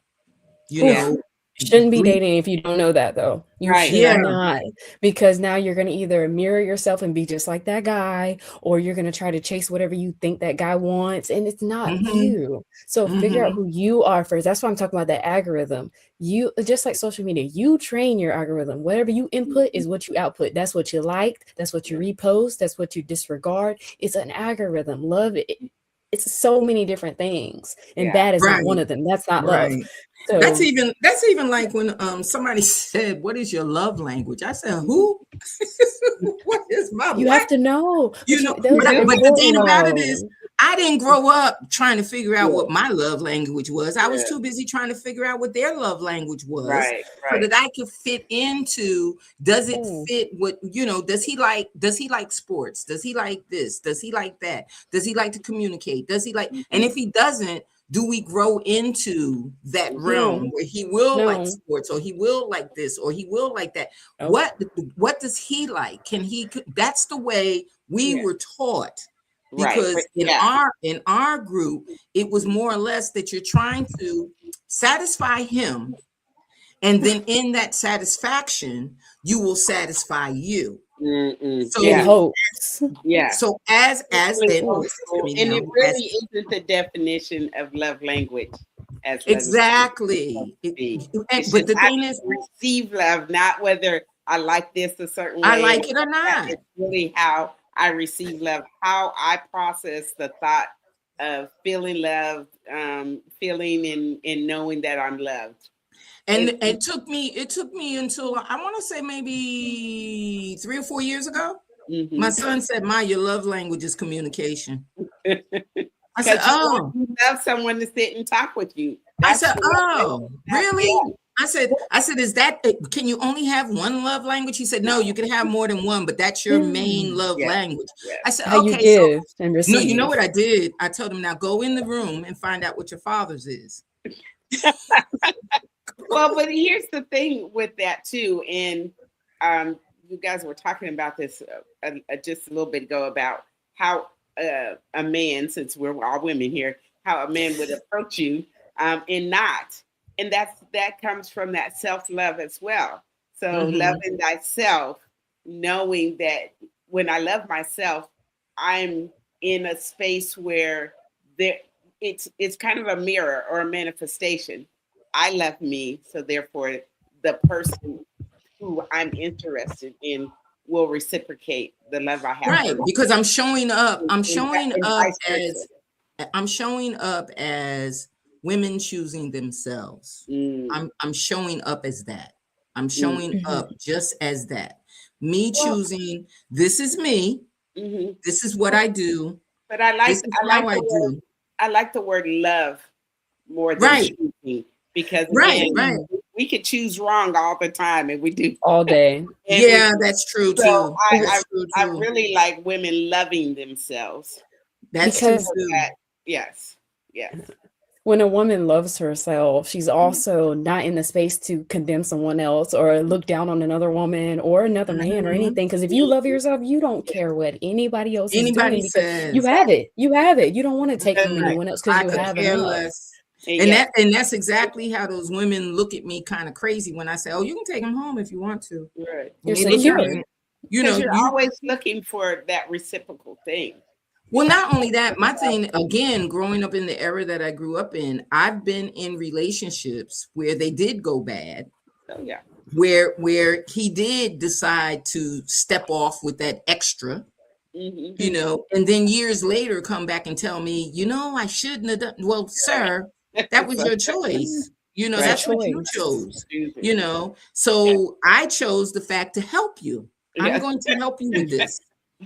You
Oof.
Yeah.
know,
Shouldn't be
Greek,
dating if you don't know that though. You
Right.
should
yeah,
Right.
not, because now you're going to either mirror yourself and be just like that guy, or you're going to try to chase whatever you think that guy wants, and it's not
hmm
you. So figure out
hmm
who you are first. That's why I'm talking about that algorithm. You, just like social media, you train your algorithm. Whatever you input is what you output. That's what you liked, that's what you repost, that's what you disregard. It's an algorithm. Love it. it's so many different things, and
Yeah.
bad is not one
Right.
of them. That's not love.
Right. That's
So
even like when somebody said, "What is your love language?" I said, "Who? What is my
you have
what?"
to know,
You know,
those are
but the
important
thing about it is,
though.
I didn't grow up trying to figure out
Yeah.
what my love language was. I was
Yeah.
too busy trying to figure out what their love language was,
Right.
so
Right.
that I could fit into, does it
Ooh,
fit what, does he like sports? Does he like this? Does he like that? Does he like to communicate? Does he like, and
Mhm.
if he doesn't, do we grow into that
no,
realm where he will like
no,
sports, or he will like this, or he will like that?
nope.
What does he like? Can he, that's the way we
Yeah.
were taught,
Right.
because
Yeah.
in our group, it was more or less that you're trying to satisfy him, and then in that satisfaction you will satisfy you.
Mm-mm.
In
Yeah.
So
hopes.
Yeah. It's
as
really
and
Ooh,
listen to
helpful.
me
And
now,
it
as
really isn't the definition of love language as love is supposed
exactly
to be. It's
but
just
the
I
thing is,
receive love, not whether I like this a certain
I
way.
like it or
That
not.
is really how I receive love, how I process the thought of feeling loved, feeling and knowing that I'm loved.
And
It's
it took me until, I want to say, maybe 3 or 4 years ago, my
mhm.
son said, "Ma, your love language is communication." I said,
Because
"Oh."
you love someone to sit and talk with you.
I
That's
said,
the love
"Oh,
language.
really?"
Yeah.
I said, "Is that, can you only have one love language?" He said, "No, you can have more than one, but that's your main
mm.
love
Yeah.
language."
Yeah.
I said,
How you
"Okay, so
give and
no, you know
receive.
what I did? I told him, now go in the room and find out what your father's is."
Well, but here's the thing with that too, and you guys were talking about this just a little bit ago about how a man, since we're all women here, how a man would approach you, and not, and that comes from that self love as well. So
Hmm.
loving thyself, knowing that when I love myself, I'm in a space where there it's kind of a mirror or a manifestation. I love me, so therefore the person who I'm interested in will reciprocate the love I have for
Right,
them,
because I'm showing
and
up
vice versa.
as women choosing themselves.
Mm,
I'm showing up as that. I'm
mm.
showing
Mhm.
up just as that. Me
Well,
choosing, this is me,
mhm.
this is what I do,
But
this is how I do.
I like the word love more than
Right,
choosing, because
right,
again,
right.
Mm.
we could choose wrong all the time, and we do,
All day.
and we
Yeah, that's true
so
too.
I
That's true
I
too.
really like women loving themselves.
That's true
Because
too.
That yes, yes.
when a woman loves herself, she's
Mm-hmm.
also not in the space to condemn someone else or look down on another woman or another man or
Mhm.
anything. Because if you love yourself, you don't care what anybody else is
Anybody
doing because you
says,
have
Exactly.
it. You have it. You don't want to take from
Mhm.
right,
anyone else because
I
you
could
have
care
enough.
less.
Yes.
And that's exactly how those women look at me kind of crazy when I say, "Oh, you can take him home if you want to."
Right.
And
You're
they look at me,
secure.
and,
Because you're
you,
always looking for that reciprocal thing.
well, not only that, my thing, again, growing up in the era that I grew up in, I've been in relationships where they did go bad,
So yeah.
where he did decide to step off with that extra,
Hmm.
and then years later come back and tell me, I shouldn't have done. Well, sir, that was
So,
your
Mm,
choice.
it's a
right.
That's what you
choice.
chose.
Choosing.
you know
Yeah.
so I chose the fact to help you. I'm
Yes.
going to help you with this.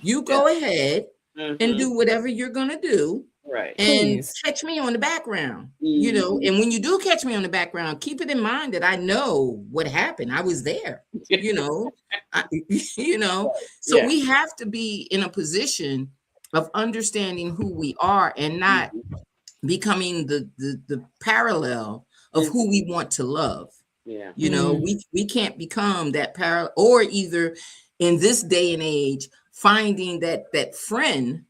You
Yeah.
go ahead and
Hmm.
do whatever you're going to do,
Right.
and
Please.
catch me on the background.
Hmm.
And when you do catch me on the background, keep it in mind that I know what happened. I was there. you know I, so
Yeah.
we have to be in a position of understanding who we are, and not
Hmm.
becoming the parallel of who
Hmm.
we want to love.
Yeah.
Mm,
We can't become that parallel, or either, in this day and age, finding that friend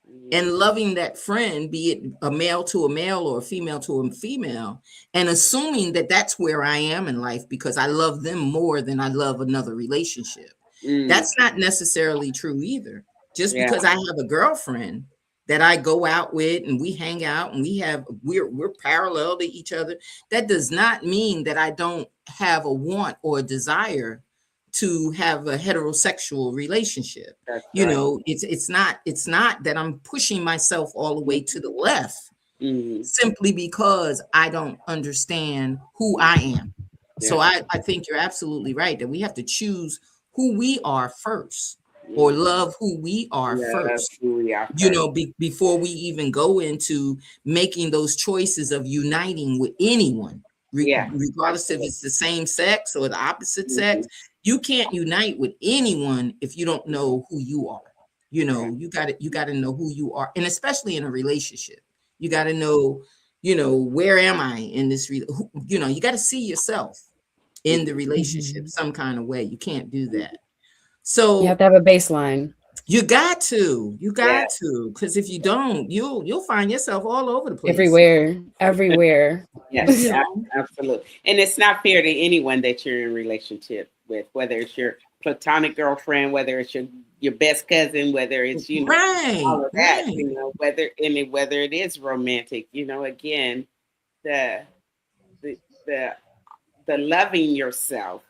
Hmm.
and loving that friend, be it a male to a male or a female to a female, and assuming that that's where I am in life because I love them more than I love another relationship.
Mm.
That's not necessarily true either. Just
Yeah.
because I have a girlfriend that I go out with and we hang out and we're parallel to each other, that does not mean that I don't have a want or a desire to have a heterosexual relationship.
That's
You
right.
know, it's not that I'm pushing myself all the way to the left
Mm-hmm.
simply because I don't understand who I am. So
Yeah.
I think you're absolutely right that we have to choose who we are first, or
Mm-hmm.
love who we are
Love
first,
who we are
you
first.
know, before we even go into making those choices of uniting with anyone,
Yeah.
regardless if
Absolutely.
it's the same sex or the opposite
Mm-hmm.
sex. You can't unite with anyone if you don't know who you are. You
Right.
know, you got to know who you are, and especially in a relationship, you got to know, you know, where am I in this? You know, you got to see yourself in the
Mm-hmm.
relationship
Mhm.
some kind of way. You can't do that.
You have
So
to have a baseline
you
Yeah.
got to, because if you don't, you'll find yourself all over the place.
everywhere, everywhere.
Yes,
You know,
absolutely. And it's not fair to anyone that you're in relationship with, whether it's your platonic girlfriend, whether it's your best cousin, whether it's,
right,
all of that,
right.
whether it is romantic, again, the the the the loving yourself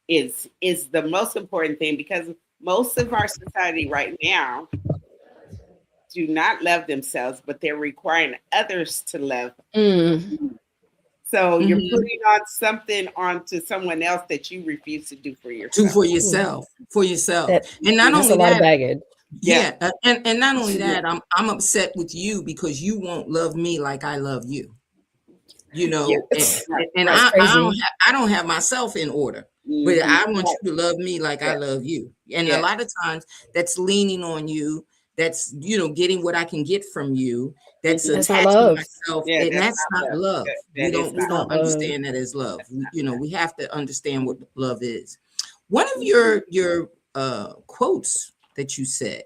is the most important thing, because most of our society right now do not love themselves, but they're requiring others to love.
Mm.
So you're
Mhm.
putting on something onto someone else that you refuse to do for
Do
yourself.
for yourself, for yourself,
That
and not
that's a
only
lot of
that.
baggage.
Yeah.
Yeah, and not only
Yeah.
that, I'm upset with you because you won't love me like I love you. You
Yeah.
know,
Right.
and
Right.
Crazy.
I don't have myself in order, but
Mm-hmm.
I want
Right.
you to love me like I
Yeah.
love you. And a
Yeah.
lot of times that's leaning on you, that's, you know, getting what I can get from you, that's
Mm-hmm.
That's not
attaching
love.
myself,
Yeah.
and
That's
that's
not
not
love.
love.
That is
We
It's
not
not
don't
love.
love.
understand that as love.
That's not
You know,
love.
we have to understand what love is. One of
Mm-hmm.
your quotes that you said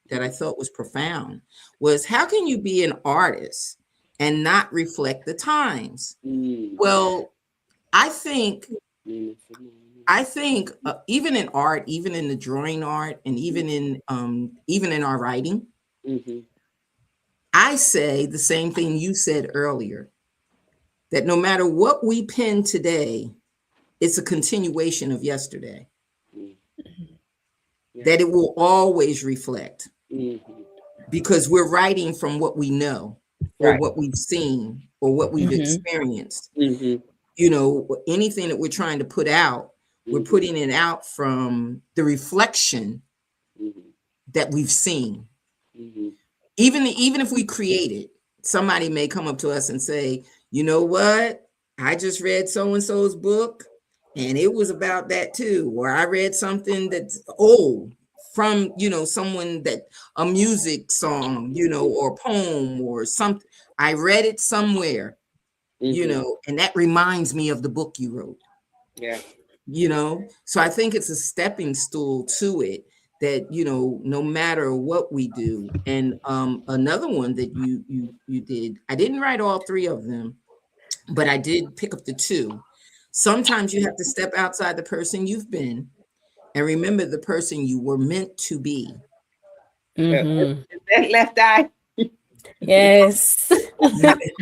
that I thought was profound was, how can you be an artist and not reflect the times?
Mm-hmm.
Well, I think
Mm-hmm.
even in art, even in the drawing art, and even in our writing,
Mm-hmm.
I say the same thing you said earlier, that no matter what we pen today, it's a continuation of yesterday,
Yeah.
that it will always reflect,
Mm-hmm.
because we're writing from what we know, or
Right.
what we've seen, or what we've
Mhm.
experienced.
Mm-hmm.
You know, anything that we're trying to put out, we're
Mm-hmm.
putting it out from the reflection
Mm-hmm.
that we've seen.
Mm-hmm.
Even if we create it, somebody may come up to us and say, you know what, I just read so and so's book and it was about that too, or I read something that's old from, you know, someone, that a music song, you know, or poem or something, I read it somewhere, you
Mm-hmm.
know, and that reminds me of the book you wrote.
Yeah.
You know, so I think it's a stepping stool to it, that, you know, no matter what we do. And another one that you did, I didn't write all three of them, but I did pick up the two. Sometimes you have to step outside the person you've been and remember the person you were meant to be.
Mhm.
Is that left eye?
Yes. Yes,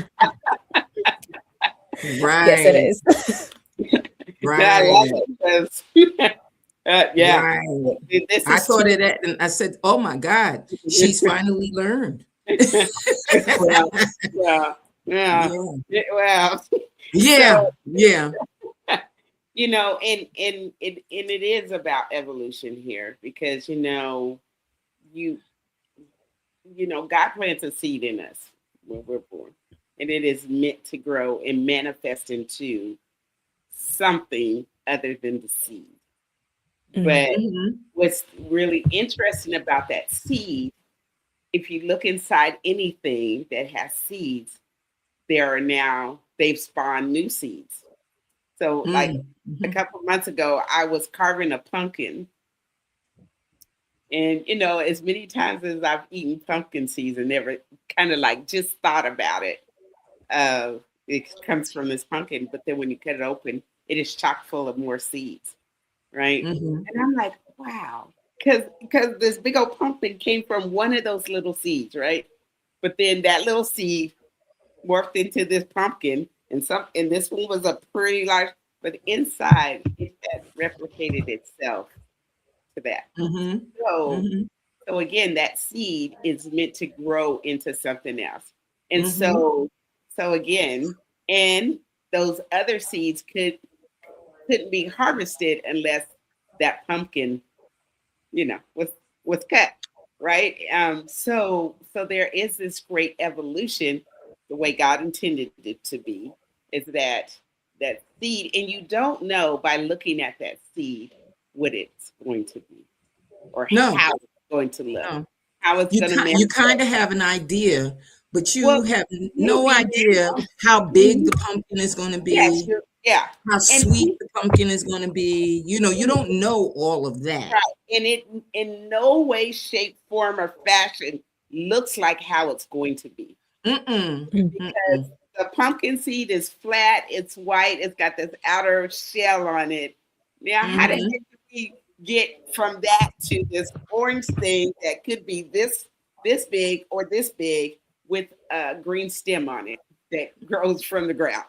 it
Right,
is.
I love
right,
it because, yeah,
right.
this
I
is too.
thought of that and I said, oh my God, she's finally learned.
Well, yeah, yeah,
Yeah.
well,
Yeah,
so
yeah.
and it is about evolution here, because you God plants a seed in us when we're born, and it is meant to grow and manifest into something other than the seed.
Mhm.
But
Mhm.
what's really interesting about that seed, if you look inside anything that has seeds, they've spawned new seeds. So, like
Mm,
a
mhm.
couple of months ago, I was carving a pumpkin, and as many times as I've eaten pumpkin seeds and never kind of like just thought about it, it comes from this pumpkin. But then when you cut it open, it is chock full of more seeds, right?
Mhm.
And I'm like, wow, because this big old pumpkin came from one of those little seeds, right? But then that little seed morphed into this pumpkin, and this one was a pretty large. but inside it has replicated itself to that.
Mm-hmm.
So,
Mm-hmm.
so again, that seed is meant to grow into something else. And
Mm-hmm.
so again, and those other seeds couldn't be harvested unless that pumpkin, was cut, right? So there is this great evolution, the way God intended it to be, is that seed, and you don't know by looking at that seed what it's going to be or
No,
how it's going to look,
no.
how it's
You
going to
you
manifest.
kind of have an idea, but you
Well,
have no
maybe
idea how big the
now.
pumpkin is going to
Yes,
be,
yeah,
how
and
sweet the pumpkin is going to be. You
right,
don't know all of that.
and it in no way, shape, form, or fashion looks like how it's going to be.
Mm-mm.
Because
Mm-mm.
the pumpkin seed is flat, it's white, it's got this outer shell on it. Now, how the heck
Mm-hmm.
do we get from that to this orange thing that could be this big or this big with a green stem on it that grows from the ground?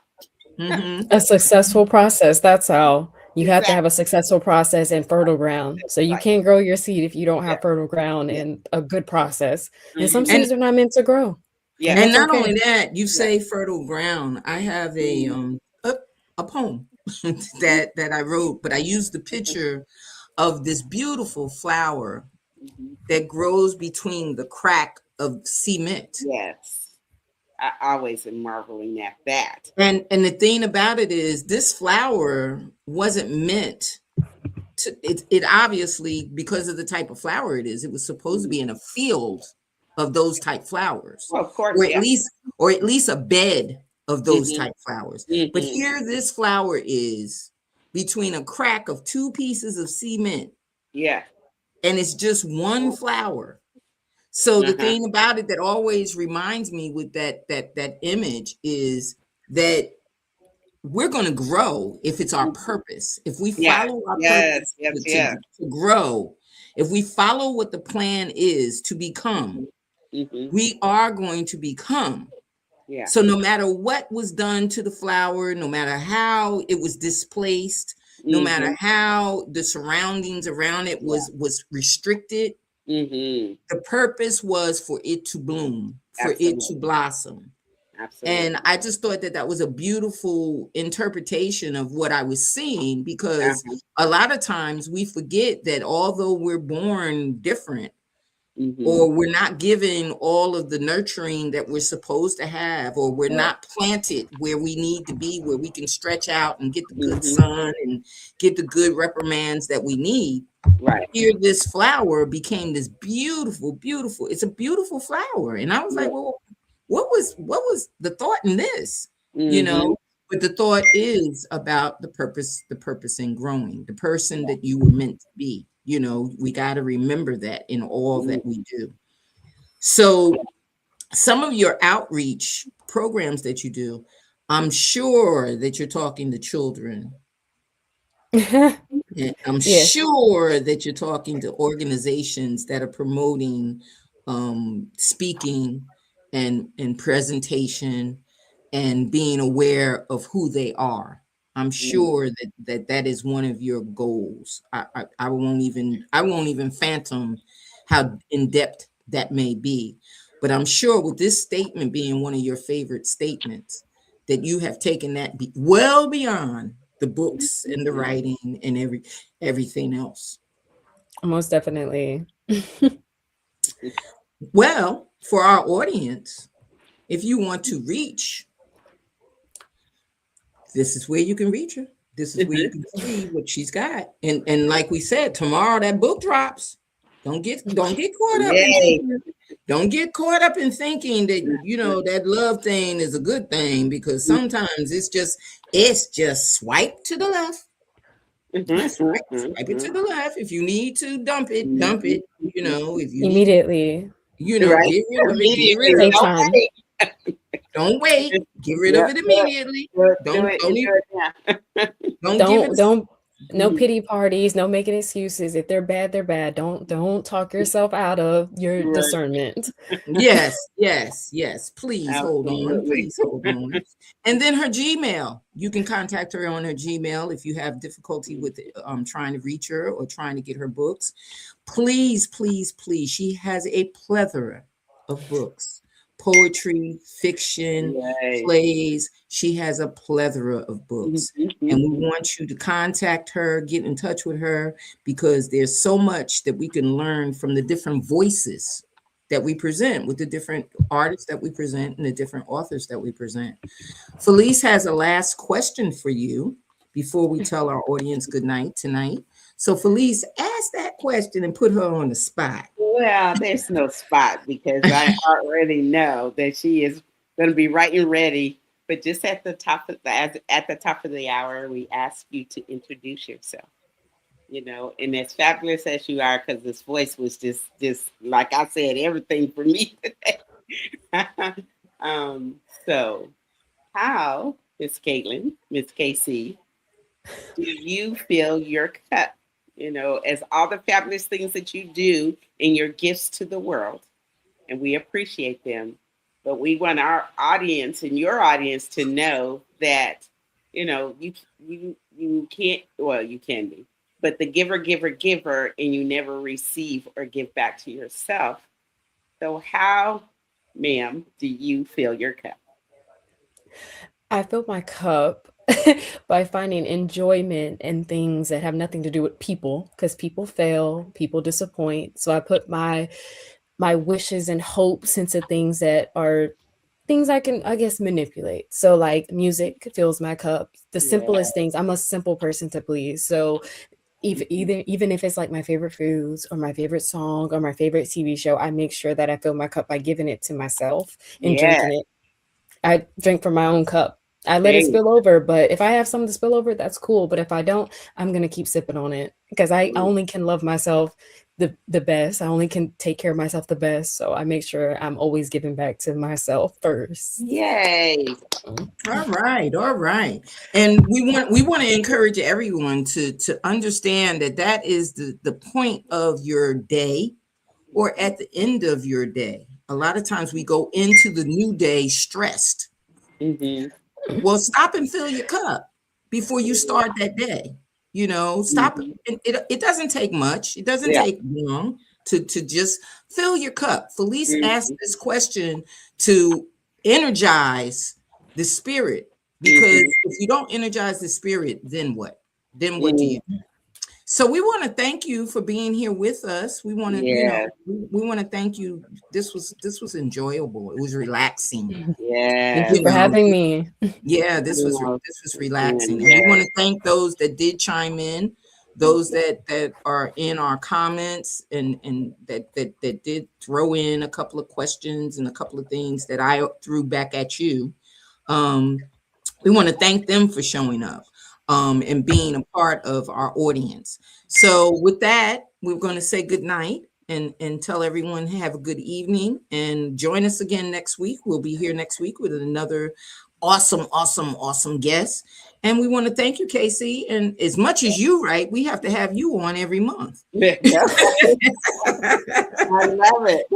Mm-hmm.
A successful process, that's how. You have to
Exactly.
have a successful process and fertile ground. So you
Right.
can't grow your seed if you don't
Yeah.
have fertile ground
Yeah.
and a good process. And some
Hmm.
And
seeds are not meant to grow, and
Yeah.
and
that's
not
okay.
only that, you
Yeah.
say fertile ground. I have
Mhm.
a poem that I wrote, but I used the picture of this beautiful flower
Mhm.
that grows between the crack of cement.
Yes. I always am marveling at that.
And the thing about it is this flower wasn't meant to it obviously, because of the type of flower it is, it was supposed to
Mhm.
be in a field of those type flowers,
Well, of course,
or at
yeah.
least or at least a bed of those
Hmm.
type flowers. But
Hmm.
here this flower is between a crack of two pieces of cement,
Yeah.
and it's just one flower. So the
Uh-huh.
thing about it that always reminds me with that image is that we're going to grow if it's our
Mhm.
purpose. If we
Yeah.
follow our
Yes.
purpose
Yes. Yes.
to grow, if we follow what the plan is to become,
Hmm. Hmm.
we are going to become.
Yeah.
So no matter what was done to the flower, no matter how it was displaced, no matter
Hmm.
how the surroundings around it
Yeah.
was restricted,
Hmm.
the purpose was for it to bloom, for it to
Absolutely.
blossom. And
Absolutely.
I just thought that that was a beautiful interpretation of what I was seeing, because
Uh-huh.
a lot of times we forget that although we're born different,
Hmm.
or we're not given all of the nurturing that we're supposed to have, or we're
Yeah.
not planted where we need to be, where we can stretch out and get the good
Hmm.
sun and get the good reprimands that we need.
Right.
Here, this flower became this beautiful, beautiful, it's a beautiful flower. And I was like,
Yeah.
well, what was the thought in this? You
Hmm.
know, but the thought is about the purpose in growing, the person that you were meant to be. We got to remember that in all that we do. So some of your outreach programs that you do, I'm sure that you're talking to children. And I'm
Yes.
sure that you're talking to organizations that are promoting speaking and presentation and being aware of who they are. I'm
Hmm.
sure that is one of your goals. I won't even phantom how in depth that may be, but I'm sure with this statement being one of your favorite statements, that you have taken that well beyond the books and the writing and everything else.
Most definitely.
Well, for our audience, if you want to reach, this is where you can reach her. This is where you can see what she's got. And like we said, tomorrow that book drops. Don't get caught up in
Yay.
thinking. Don't get caught up in thinking that that love thing is a good thing, because sometimes it's just swipe to the left. Swipe it to the left. If you need to dump it, dump it. If you need,
Immediately.
Right.
get rid of it, get rid
Immediately.
of
Take
it.
Don't
time.
wait.
Don't wait. Get rid of
Yep.
it
Do it.
immediately.
Do it. Do
Don't
it.
don't
And
e-
do it now.
don't give it
Don't No pity parties, no making excuses. If they're bad, they're bad. Don't talk yourself out of your
Right.
discernment.
Yes, yes, yes. Please hold on.
Absolutely.
Please hold on. And then her Gmail. You can contact her on her Gmail if you have difficulty with trying to reach her or trying to get her books. Please, please, please. She has a plethora of books, poetry, fiction,
Right.
plays. She has a plethora of books. And we want you to contact her, get in touch with her, because there's so much that we can learn from the different voices that we present, with the different artists that we present and the different authors that we present. Felice has a last question for you before we tell our audience good night tonight. So Felice, ask that question and put her on the spot.
Well, there's no spot because I already know that she is going to be right and ready. But just at the top of the hour, we ask you to introduce yourself. And as fabulous as you are, because this voice was just like I said, everything for me today. So, how, Miss Caitlin, Miss KC, do you fill your cup? As all the fabulous things that you do in your gifts to the world, and we appreciate them. But we want our audience and your audience to know that, you can't, well, you can be, but the giver, and you never receive or give back to yourself. So how, ma'am, do you fill your cup?
I fill my cup by finding enjoyment in things that have nothing to do with people, because people fail, people disappoint. So I put my wishes and hopes into things that are things I can, I guess, manipulate. So like music fills my cup. The simplest things. I'm a simple person to please. So even if it's like my favorite foods or my favorite song or my favorite TV show, I make sure that I fill my cup by giving it to myself and drinking it. I drink from my own cup. I let it spill over, but if I have something to spill over, that's cool. But if I don't, I'm gonna keep sipping on it because I only can love myself the best. I only can take care of myself the best. So I make sure I'm always giving back to myself first.
Yay.
All right, all right. And we want to encourage everyone to understand that is the point of your day, or at the end of your day. A lot of times we go into the new day stressed. Well, stop and fill your cup before you start that day. Stop. It doesn't take much. It doesn't take long to just fill your cup. Felice asked this question to energize the spirit, because if you don't energize the spirit, then what? Then what do you do? So we want to thank you for being here with us. We want to, we want to thank you. This was enjoyable. It was relaxing.
Thank you for having me.
Yeah, this was relaxing. And we want to thank those that did chime in, those that are in our comments, and that did throw in a couple of questions and a couple of things that I threw back at you. We want to thank them for showing up and being a part of our audience. So with that, we're going to say good night and tell everyone have a good evening, and join us again next week. We'll be here next week with another awesome guest. And we want to thank you, KC. And as much as you write, we have to have you on every month.
I love it.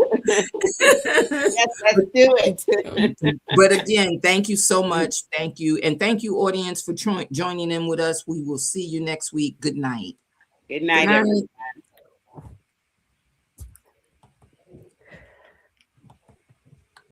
Yes, let's do it.
But again, thank you so much. Thank you. And thank you, audience, for joining in with us. We will see you next week. Good night.
Good night, everyone.